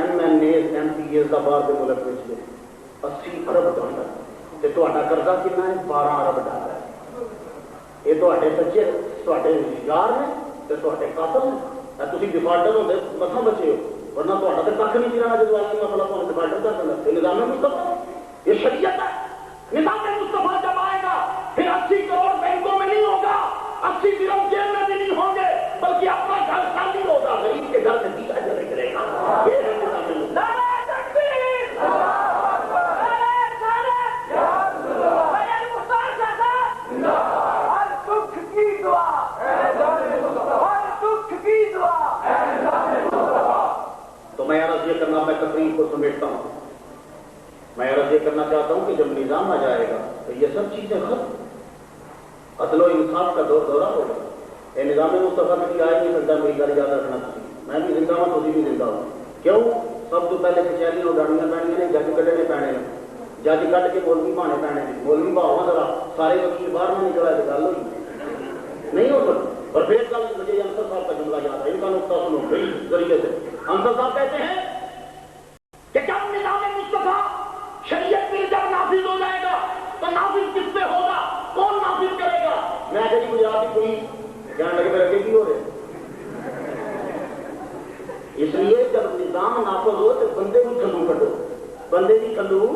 M N As M P As کا باہر کے ملک میں گئے. 80 ارب ڈالر تو قرضہ کتنا ہے؟ 12 ارب ڈالر. یہ تے سچے یار نے تو قاتل نے. تھی ڈیفالٹر ہوتے مساں بچے ہو, ورنہ تو کھ نہیں گرا جب مسئلہ تمہیں ڈیفالٹر کر دینا. یہ نظام مصطفیٰ, یہ شریعت ہے. نظام مصطفیٰ جب آئے گا پھر 80 کروڑ بینکوں میں نہیں ہوگا, 80 درہم جیب میں بھی نہیں ہوں گے, بلکہ اپنا گھر خالی ہوگا, غریب کے گھر میں دیکھا جلے کرے گا. یہ ہے نظام مصطفیٰ. تو میں عرض یہ کرنا, میں تقریر کو سمیٹتا ہوں, میں عرض یہ کرنا چاہتا ہوں کہ جب نظام آ جائے گا تو یہ سب چیزیں ختم, عدل و انصاف کا دورہ ہوگا. یہ نظام مصطفیٰ میں آئے نہیں سکتا. میری گل یاد رکھنا, میں بھی زندہ ہوں, تھی بھی زندہ ہوں. کیوں؟ سب تو پہلے کچہریاں اڈانیاں پینیاں نے, جج کٹنے پینے نے, جج کٹ کے مولوی بہانے پینے نے. مولوی بہاوا ذرا سارے وکیل باہر میں نکلا تو گل ہوئی نہیں ہو سکتی. اور پھر کل مجھے انصر صاحب کا جملہ یاد ہے, ان کا نقطہ سنو اس ذریعے سے. انصر صاحب کہتے ہیں کہ جب نظام مصطفیٰ شریعت میں جب نافذ ہو جائے گا تو نافذ کس پہ ہوگا, کون نافذ کرے گا؟ میں کہ گجراتی کوئی کہنے لگے میرے کی ہو رہے. اس لیے جب نظام نافذ ہو تو بندے کی کھلو کٹو, بندے کی کھلو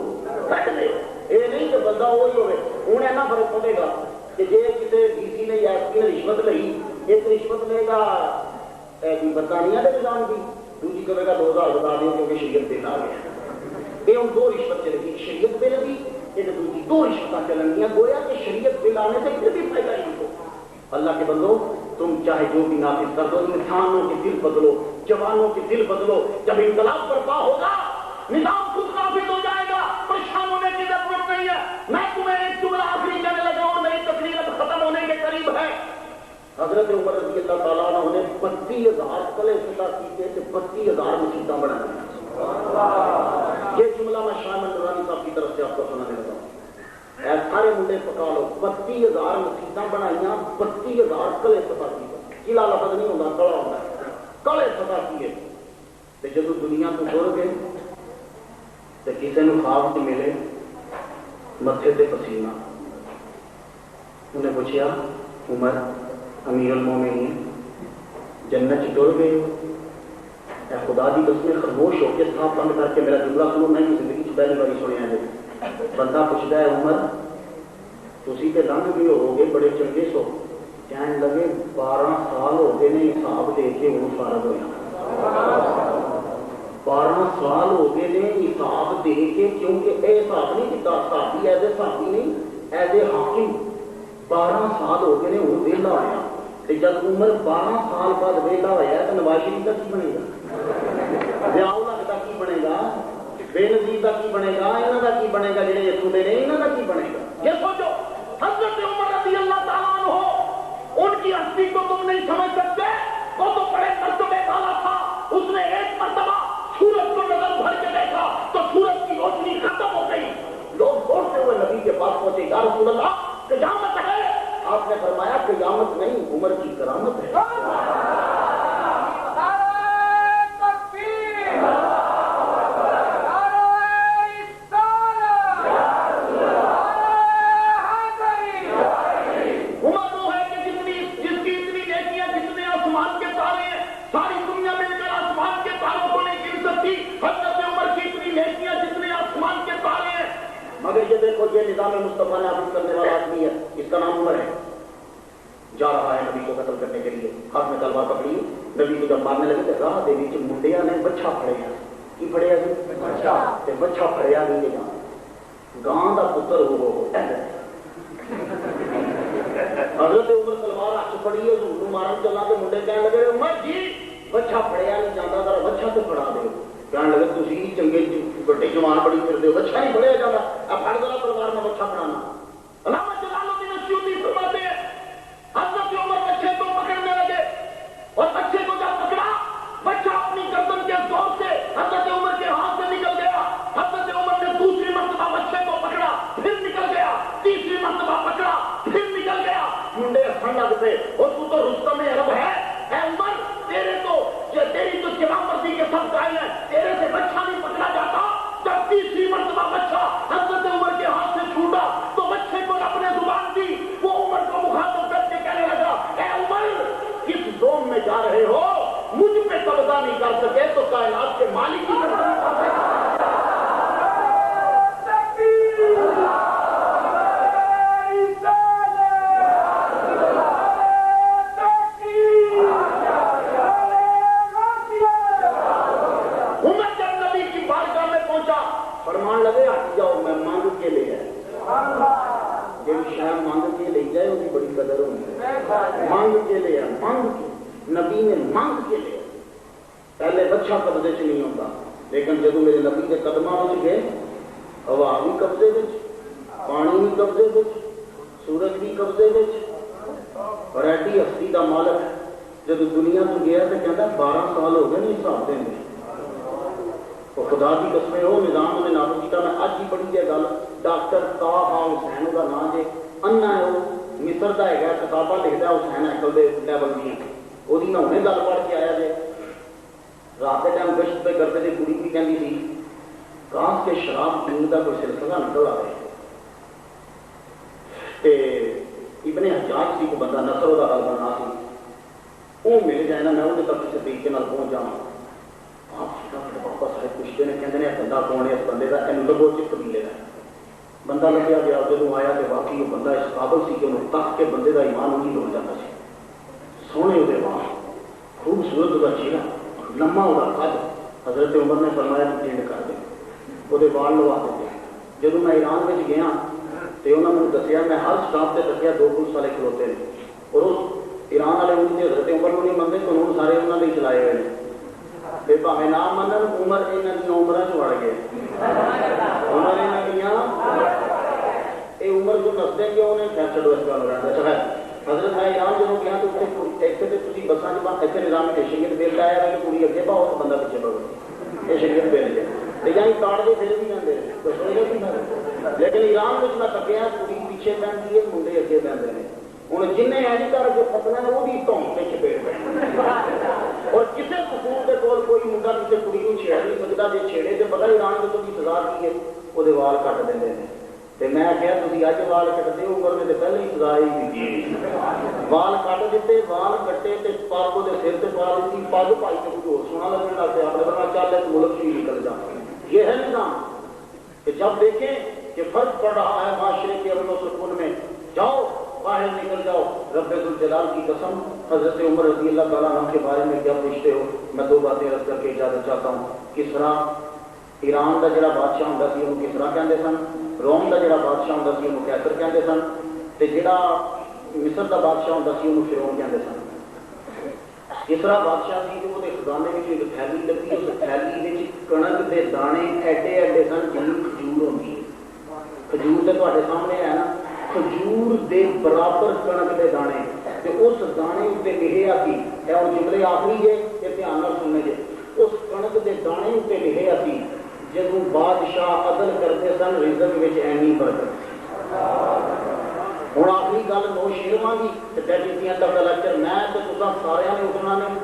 کٹ دے. یہ نہیں کہ بندہ وہی ہوئے. ہوں ایسا فرق پڑے گا کہ جی کسی ڈی سی نے یا ایس پی نے رشوت لی, ایک رشوت لے گا برطانیہ کے نظام کی, دوسری کرے گا 2000 بتا دیں کیونکہ شریعت بل آ گیا. یہ ہوں 2 رشوت چلے گی, شریعت بل بھی ایک دوسری 2 رشوت چلن گیا. گویا کہ شریعت بل آنے سے پھر بھی فائدہ نہیں ہو. اللہ کے بندو, تم چاہے جو بھی نافذ کر دو, انسانوں کے دل بدلو, جوانوں کے دل بدلو. جب انقلاب برپا ہوگا نظام خود نافذ ہو جائے گا, پریشان ہونے کی ضرورت نہیں ہے. میں تمہیں ایک جملہ آخری کہنے لگا اور میری تقریر اب ختم ہونے کے قریب ہے. حضرت عمر رضی اللہ تعالیٰ عنہ نے 32,000 قلعے فتح کیے تھے, 32,000 مسجدیں بنائی. یہ جملہ میں شاہ نورانی صاحب کی طرف سے آپ کو سنانے لگا ہوں. سارے منڈے پکا لو, 32,000 مسجدیں بنائیاں, 32,000 قلعے فتح کیے. قلعہ لفظ نہیں ہوتا, قلعہ ہوتا ہے. قلعے فتح کیے. جب دنیا کو چھوڑ گئے تو کسی نے خواب سے ملے متھے تے پسینہ. انہیں پوچھا عمر امیر المومنین جنت ٹر گئے, خدا کی قسم خاموش ہو کے صاحب بند کر کے میرا جملہ سنو. میں زندگی پہلی بار سنیا جی. بندہ پوچھتا ہے عمر تھی تو لنگ بھی ہو گے بڑے چنگے سو. کہنے لگے 12 سال ہو گئے نے حساب دے کے ہوں فارغ ہویا. 12 سال ہو گئے نے حساب دے کے, کیونکہ یہ حساب نہیں دیتا صحابی ایز اے صحابی نہیں ایز اے حاکم. 12 سال ہو گئے نے ہوں ویلا ہویا. جب عمر 12 سال بعد ویلا ہوا تو نواز شریف کا کی بنے گا؟ ضیاء الحق کا کی بنے گا؟ بے نظیر کا کی بنے گا؟ یہاں کا کی بنے گا؟ جڑے اتوں کے نہیں یہاں کا کی بنے گا؟ یہ سوچو حضرت عمر رضی اللہ تعالیٰ عنہ ان کی ہستی کو تم نہیں سمجھ سکتے. وہ تو بڑے مرتبے والا تھا. اس نے ایک مرتبہ سورج کو نظر بھر کے دیکھا تو سورج کی روشنی ختم ہو گئی. لوگ دوڑتے ہوئے نبی کے پاس پہنچے, یا رسول اللہ قیامت ہے. آپ نے فرمایا قیامت نہیں عمر کی کرامت ہے. یہ نظام مصطفیٰ نے حاصل کرنے والا آدمی ہے, اس کا نام عمر ہے. جا رہا ہے نبی کو قتل کرنے کے لیے, ہاتھ میں تلوار پکڑی. نبی کو جب مارنے لگے تو راہ دے وچ منڈیا نے بچہ پھڑیا. کی پھڑیا جی؟ بچہ پھڑیا نہیں جان گاں دا پتر ہو. حضرت عمر تلوار ہاتھ پڑی حضور مارن چلا تو منڈے کہنے لگے عمر جی بچہ پھڑیا نہیں جاتا ذرا بچہ تو پھڑا دے. کہنے لگے تھی چنگے بڑے جوان بڑی پھرتے ہو, بچہ نہیں پڑھیا جاتا. اب پڑھ دلا پروار میں بچہ پڑھانا. علامہ جلال الدین السیوطی فرماتے ہیں حضرت عمر بچے کو پکڑنے لگے اور بچے کو جب پکڑا بچہ اپنی گردن کے زور سے حضرت عمر کے ہاتھ سے نکل گیا. حضرت عمر نے دوسری مرتبہ بچے کو پکڑا پھر نکل گیا, تیسری مرتبہ پکڑا پھر نکل گیا. منڈے ہنسنے لگ پے اور تو رستم عرب ہے. اے عمر تیری تو جوان مرضی کے سب قائل ہیں, تیرے سے بچہ نہیں پکڑا جاتا. جب تیسری مرتبہ بچہ حضرت عمر کے ہاتھ سے چھوٹا تو بچے کو اپنے زبان دی. وہ عمر کو مخاطب کر کے کہنے لگا اے عمر کس زوم میں جا رہے ہو, مجھ پہ قبضہ نہیں کر سکے تو کائنات کے مالک کی قبضہ نہیں کر سکے. فرمان لگے ہٹ جاؤ میں مانگ کے لے آئے. جی شاید مانگ کے لے جائے وہ بڑی قدر ہوگی. مانگ کے لے آئے, مانگ کے نبی نے مانگ کے لے آئے. پہلے بچہ قبضے سے نہیں ہوتا, لیکن جب میرے نبی کے قدمہ میں گئے ہوا بھی قبضے میں, پانی بھی قبضے میں, سورج بھی قبضے میں, اور ایڈی ہستی کا مالک جب دنیا سے گیا تو کہتا 12 سال ہو گئے نہیں حساب دیں گے. خدا کی قسم وہ نظام نے نافذ کیا. میں اج ہی پڑھی ہے گل, ڈاکٹر طاہا حسین کا نام ہے, انا ہے وہ مصر کا ہے, کتاباں لکھتا ہے حسین اکل کے لیول کی. وہ میں ہمیں گل پڑھ کے آیا جی. رات کے ٹائم گشت پہ کرتے تھے, کڑی بھی کہتی تھی کاش کے شراب پینے کا کوئی سلسلہ نکل آئے. ابن حجاج سی کو بندہ نصر کا حل بننا سی, وہ مل جائے نا میں وہ تک کسی طریقے پہنچ جاؤں. واپس آئے پوچھتے ہیں کہتے ہیں بندہ کون ہے, اس بندے کا تین لگو چپ قبیلے کا بندہ لگیا گیا. جب آیا تو واقعی وہ بندہ اس قابل سی کہ انہوں تک کے بندے کا ایمان وہی ہو جاتا سی. سونے وہ وہاں خوبصورت وہ چہرہ, لما وہ قد. حضرت عمر نے فرمایا چینج کر دے, وہ وال لوا دیتے. جب میں ایران میں گیا تو انہوں نے دسیا, میں ہر سٹاپ سے دسیا 2 پولیس والے کھلوتے ہیں, اور اس ایران والے ان کے حضرت عمر کو نہیں منگے تو انہوں نے سارے انہوں نے چلائے ہوئے ہیں. بھاوے نام منن عمر یہاں دیا عمر چڑ گئے. عمر یہاں یہ عمر جو نستے کیوں انہیں خیر چلو اس کا رہتا ہے. حضرت میں ایران جب گیا تو اتنے تھی بسان کے بعد اتنے نظام میں شریعت بیل آیا ہے کہ پوری اگے پاؤ تو بندہ پیچھے پڑو, یہ شریعت بیل ہے. لیکن کاٹ کے پھر بھی جاتے, لیکن ایران میں میں تکیا پوری پیچھے پہنتی ہے, منڈے اگے پہنتے ہیں. ہوں جن ایجی کر کے پتنا ہے وہ بھی دھوم کے چپیٹ پہ, اور کسی سکول کے کول کوئی منڈا کسی کڑی کو چھیڑ نہیں سکتا. جی چھیڑے تو پتا ایران کے تو سزا کی ہے, وہ وال کٹ دیں. تو میں کیا تھی اج وال کٹتے ہو کرنے سے پہلے ہی سزا ہی دیتی وال کٹ دیتے وال کٹے تو پگ وہ سر سے پا دیتی پگ پائی کے کچھ اور سونا لگنے لگ پہ اپنے بنا چل ہے ملک سے ہی نکل جا یہ ہے نظام کہ جب دیکھیں کہ فرق پڑ رہا ہے معاشرے کے امن و سکون میں جاؤ باہر نکل جاؤ رب ذوالجلال کی قسم حضرت عمر رضی اللہ تعالیٰ عنہ کے بارے میں کیا پوچھتے ہو میں دو باتیں رکھ کر کے اجازت چاہتا ہوں کسرا ایران کا جڑا بادشاہ ہوتا سی انہوں کسرا کہتے سن روم کا جڑا بادشاہ ہوتا سی انہوں کیسر کہتے سن تے جڑا مصر کا بادشاہ ہوتا سی انہوں فرعون کہتے سن کسرا بادشاہ سی کہ وہ خزانے میں ایک تھیلی لگی اس تھیلی میں کنک کے دانے ایڈے ایڈے سن جن کھجور ہوتی ہے کھجور تو تھوڑے سامنے ہے نا کھجور دے برابر کنک کے دانے تے اس دانے اتنے لکھیا سی اے ہن جملے آخری جے تے دھیان نال سننے جے اس کنک کے دانے اتنے لکھیا سی جدوں بادشاہ عدل کرتے سن رزق وچ اینی برکت ہوں آخری گل نو شیرواں کی ٹیلیویژن تک لیکچر میں تو تساں سارے نے اٹھنا نے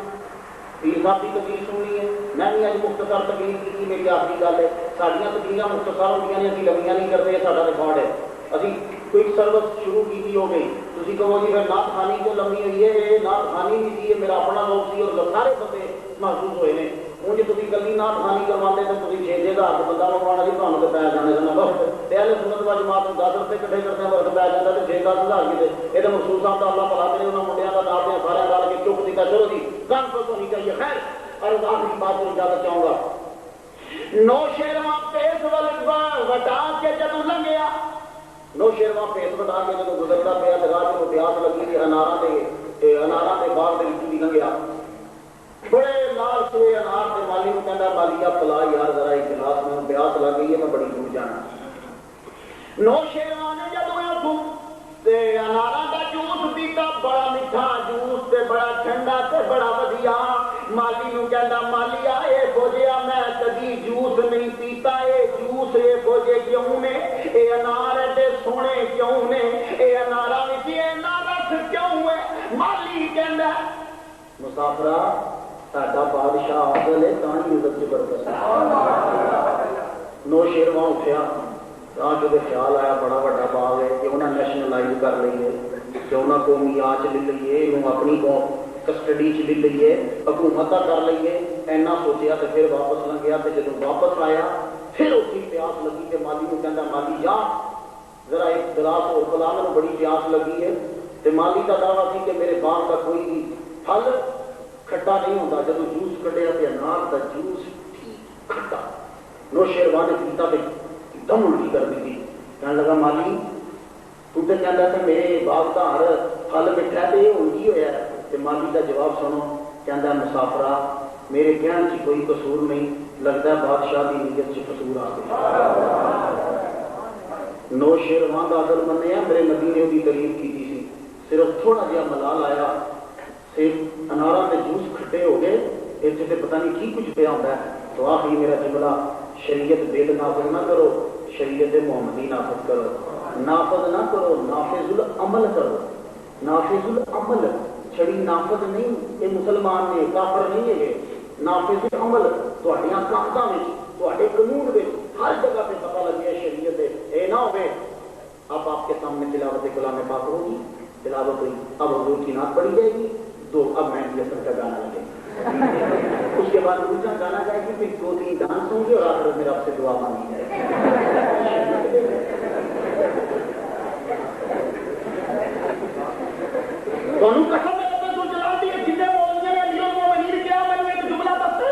پیر صاحب کی تقریر سننی ہے میں بھی اج مختصر تقریر کی میری آخری گل ہے ساڈیاں تقریراں مختصر ہوندیاں نے اسی لمبیاں نہیں کرتے ساڈا ریکارڈ ہے ابھی کوئی سروس شروع کی ہو گئی تھی کہو جی پھر نعت خوانی تو لمبی ہوئی ہے نعت خوانی بھی تھی میرا اپنا لوگ سی اور سارے بندے محسوس ہوئے ہیں ہوں جی تھی کلی نعت خوانی کرواتے تو تھی 6,000 بندہ منگوانا سی تمہیں تو پی جانے سن وقت پہلے سنت و جماعت 10 روپے کٹھے کرتے ہیں وقت پی جاتا تو 6-10,000 کتنے یہ تو مخصوص صاحب کا اللہ پلا کرے انہوں منڈیا کا نام دیا سارے گال کے چپ دیتا چلو جی کانفرنس ہونی چاہیے خیر اور آخری بات کو اجازت چاہوں گا نو شیرواں پیس وٹا کے جدو لنگیا نو شیرواں پیس وٹا کے جدو گزرتا پیا تو راہ کو پیاس لگی تھی انارا کے باغ کے بھی لنگیا بڑے لال سوئے انار کے مالی کو کہنا مالیا پلا یار ذرا ایک گلاس میں پیاس لگ گئی ہے میں بڑی دور جانا نو شیرواں نے جدو انارا کا جوس پیتا بڑا میٹھا جوس تے بڑا ٹھنڈا تے بڑا ودیا مالی نو کہنا مالیا اے بوجیا میں کدی جوس نہیں پیتا اے جوس اے بوجے کیوں نے اے انار ایڈے سونے کیوں نے اے انارا وچ اینا رس کیوں ہے مالی کہندا مسافرا ساڈا بادشاہ عادل ہے تاں ہی عزت برکت نو شیرواں اٹھیا تاں جو خیال آیا بڑا بڑا باغ ہے کہ انہاں نیشنلائز کر لئیے کہ انہاں قومی آج لے لئیے انہوں اپنی قوم کسٹڈی چ لے لئیے حکومت کر لئیے اینا سوچیا تو پھر واپس لگ گیا تو جب واپس آیا پھر اس کی پیاس لگی کہ مالی کو کہنا مالی جا ذرا ایک گلاس اور پلا میں بڑی پیاس لگی ہے تو مالی کا دعویٰ تھی کہ میرے باغ کا کوئی بھی پھل کھٹا نہیں ہوتا جب جوس کٹیا تو انار کا جوس کھٹا نو شیرواں نے پیتا تو دم الٹی کر دی تھی کہنے لگا مالی تو کہتا تھا میرے باغ کا ہر پھل مٹھا تو یہ الٹی ہوا ہے تو مالی کا جواب سنو کہتا مسافرہ میرے کہنے کی کوئی قصور نہیں لگتا ہے بادشاہ کی نیت سے قصور آ گیا نو شیرواں کا عدل منیا میرے نبی نے وہی تعریف کی تھی صرف تھوڑا جہا ملال آیا صرف انارا کے جوس کھٹے ہو گئے اس سے پتہ نہیں کی کچھ پیا ہوتا ہے تو آخری میرا جملہ شریعت بے نافذ نہ کرو شریعت محمدی نافذ کرو نافذ نہ کرو نافذ العمل کرو نافذ العمل چھڑی نافذ نہیں یہ مسلمان نے کافر نہیں ہے نافذ العمل تہاڈیاں کاماں وچ تہاڈے قانون وچ ہر جگہ پہ پتہ لگ گیا شریعت اے نہ ہوے اب آپ کے سامنے تلاوت کلام پاک ہوگی تلاوت ہوئی اب حضور کی نعت پڑھی جائے گی دو اب مہندی حسن کا گانا لگے اس کے بعد دوسرا گانا گائے گی پھر 2-3 ڈانس ہوں گے اور آخر میں آپ سے دعا مانگی جائے گی قانون قسم ہے کہ تو جلال دی جتنے مولویوں نے امیر المومنین کیا میں نے ایک جملہ بتا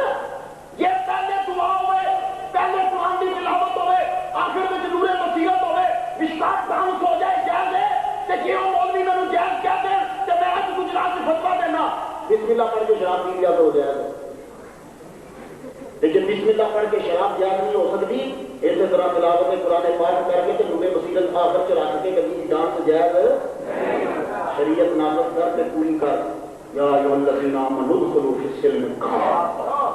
یہ پہلے دعا ہوئے پہلے قرآن کی تلاوت ہوئے آخر میں نور بصیرت ہوئے مشکات ڈانس ہو جائے جائز ہے کہ یہ مولوی میں جائز کہتے ہیں کہ میں آج گجرات سے فتوا دینا بسم اللہ پڑھ کے شراب پی لیا تو ہو جائے گا لیکن بسم اللہ پڑھ کے شراب جائز نہیں ہو سکتی اسی طرح تلاوت قرآن پاک کر کے نور بصیرت آخر چلا کے کبھی ڈانس جائز شریعت نافذ کر کے پوری کر یا ایھا الذین آمنوا ادخلوا فی السلم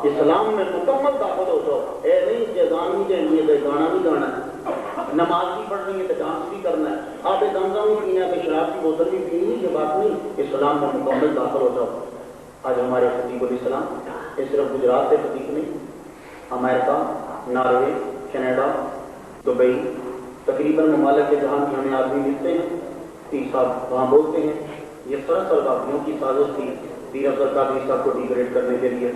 اسلام میں مکمل داخل ہو جاؤ اے نہیں کہ گانا بھی دینی ہے گانا بھی گانا ہے نماز بھی پڑھنی ہے تو ڈانس بھی کرنا ہے آپ زمزم بھی پینا ہے کہ شراب کی بوتل بھی پینی ہے یہ بات نہیں اسلام میں مکمل داخل ہو جاؤ آج ہمارے خطیب الاسلام یہ صرف گجرات سے خطیب نہیں امریکہ ناروے کینیڈا دبئی تقریباً ممالک کے جہاں کی ہمیں آدمی ملتے ہیں، پیر صاحب وہاں بولتے ہیں یہ سراسر باغیوں کی سازش تھی پیر افضل قادری صاحب کو ڈیگریڈ کرنے کے لیے۔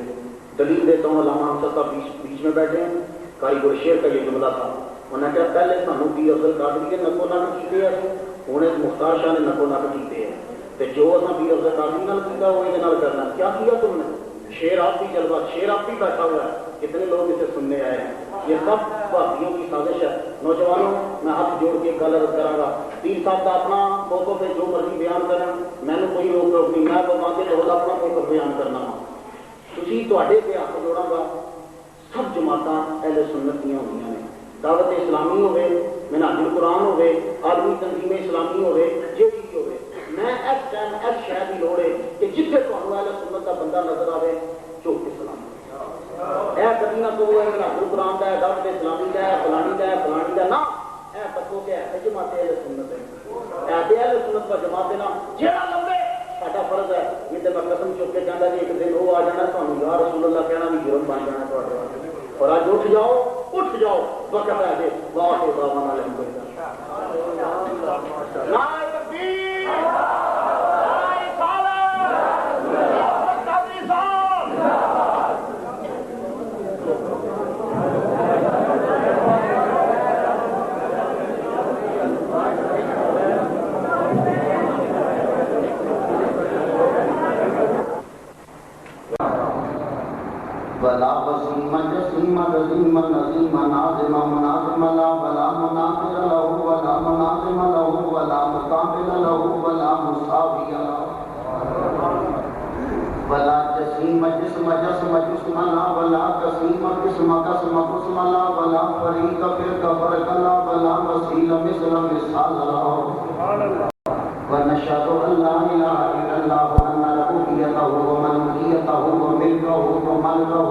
دلیل دیتا ہوں، علامہ حمزہ صاحب بیچ میں بیٹھے ہیں، قاری گل شیر کا یہ جملہ تھا، انہوں نے کہا پہلے سانو پیر افضل قادری کے نکو نک کیتے ہیں، ہوں مختار شاہ نے نکو نک کیتے ہیں، تو جو اصل پیر افضل قادری نال کیتا وہ یہ کرنا کیا کیا تم نے؟ شیر آپ بھی جلوہ، شیر آپ بھی بیٹھا ہوا ہے، کتنے لوگ اسے سننے آئے ہیں، یہ سب بھارتیوں کی سازش ہے۔ نوجوانوں میں ہاتھ جوڑ کے گل عرض کروں گا، پیر صاحب کا اپنا موقف ہے، جو مرضی بیان کریں، میں نے کوئی روک ٹوک نہیں، میں بتا کے لوگ اپنا موقف بیان کرنا وا۔ تھی تے پہ ہاتھ جوڑاں گا، سب جماعتاں اہل سنت دیا ہوئی نے، دعوت اسلامی ہوے، منہاج القرآن ہوے، عالمی تنظیم اسلامی ہوے، جیڑی بھی ہوے، میں اس ٹائم اس شہر کی لوڑ ہے کہ جتنے تمہیں اہل سنت کا بندہ نظر آئے چوک اسلام اے کبھی نہ کو ہے منہاج القرآن کا ہے، دعوت اسلامی کا ہے، فلانی کا ہے، فلانی کا نہ، اے تکو کہ ہے جماعت اہل سنت ہے، اہل سنت کا جماعت ہے نا جیڑا لمبے ساڈا فرض ہے، یہ تو میں قسم چک کے کہنا جی ایک دن وہ آ جانا تمہیں یا رسول اللہ کہنا بھی جرم بن جانا تھوڑے، اور آج اٹھ جاؤ وقت ہے جی واہ دعوانا الحمدللہ نعرہ تکبیر نعرہ رسالت قادری صاحب ولا وسيم جسيم جسيم نسيم نازم منازم لا ولا مناظر له ولا منازم له ولا مقابل له ولا مساوي له ولا جسيم جسم جسم جسم لا ولا قسيم قسم قسم قسم لا ولا فريق فرق فرق لا ولا مثيل مثل مثال له ونشهد أن لا إله إلا الله وأن ربوبيته وملكيته وملكه وملكه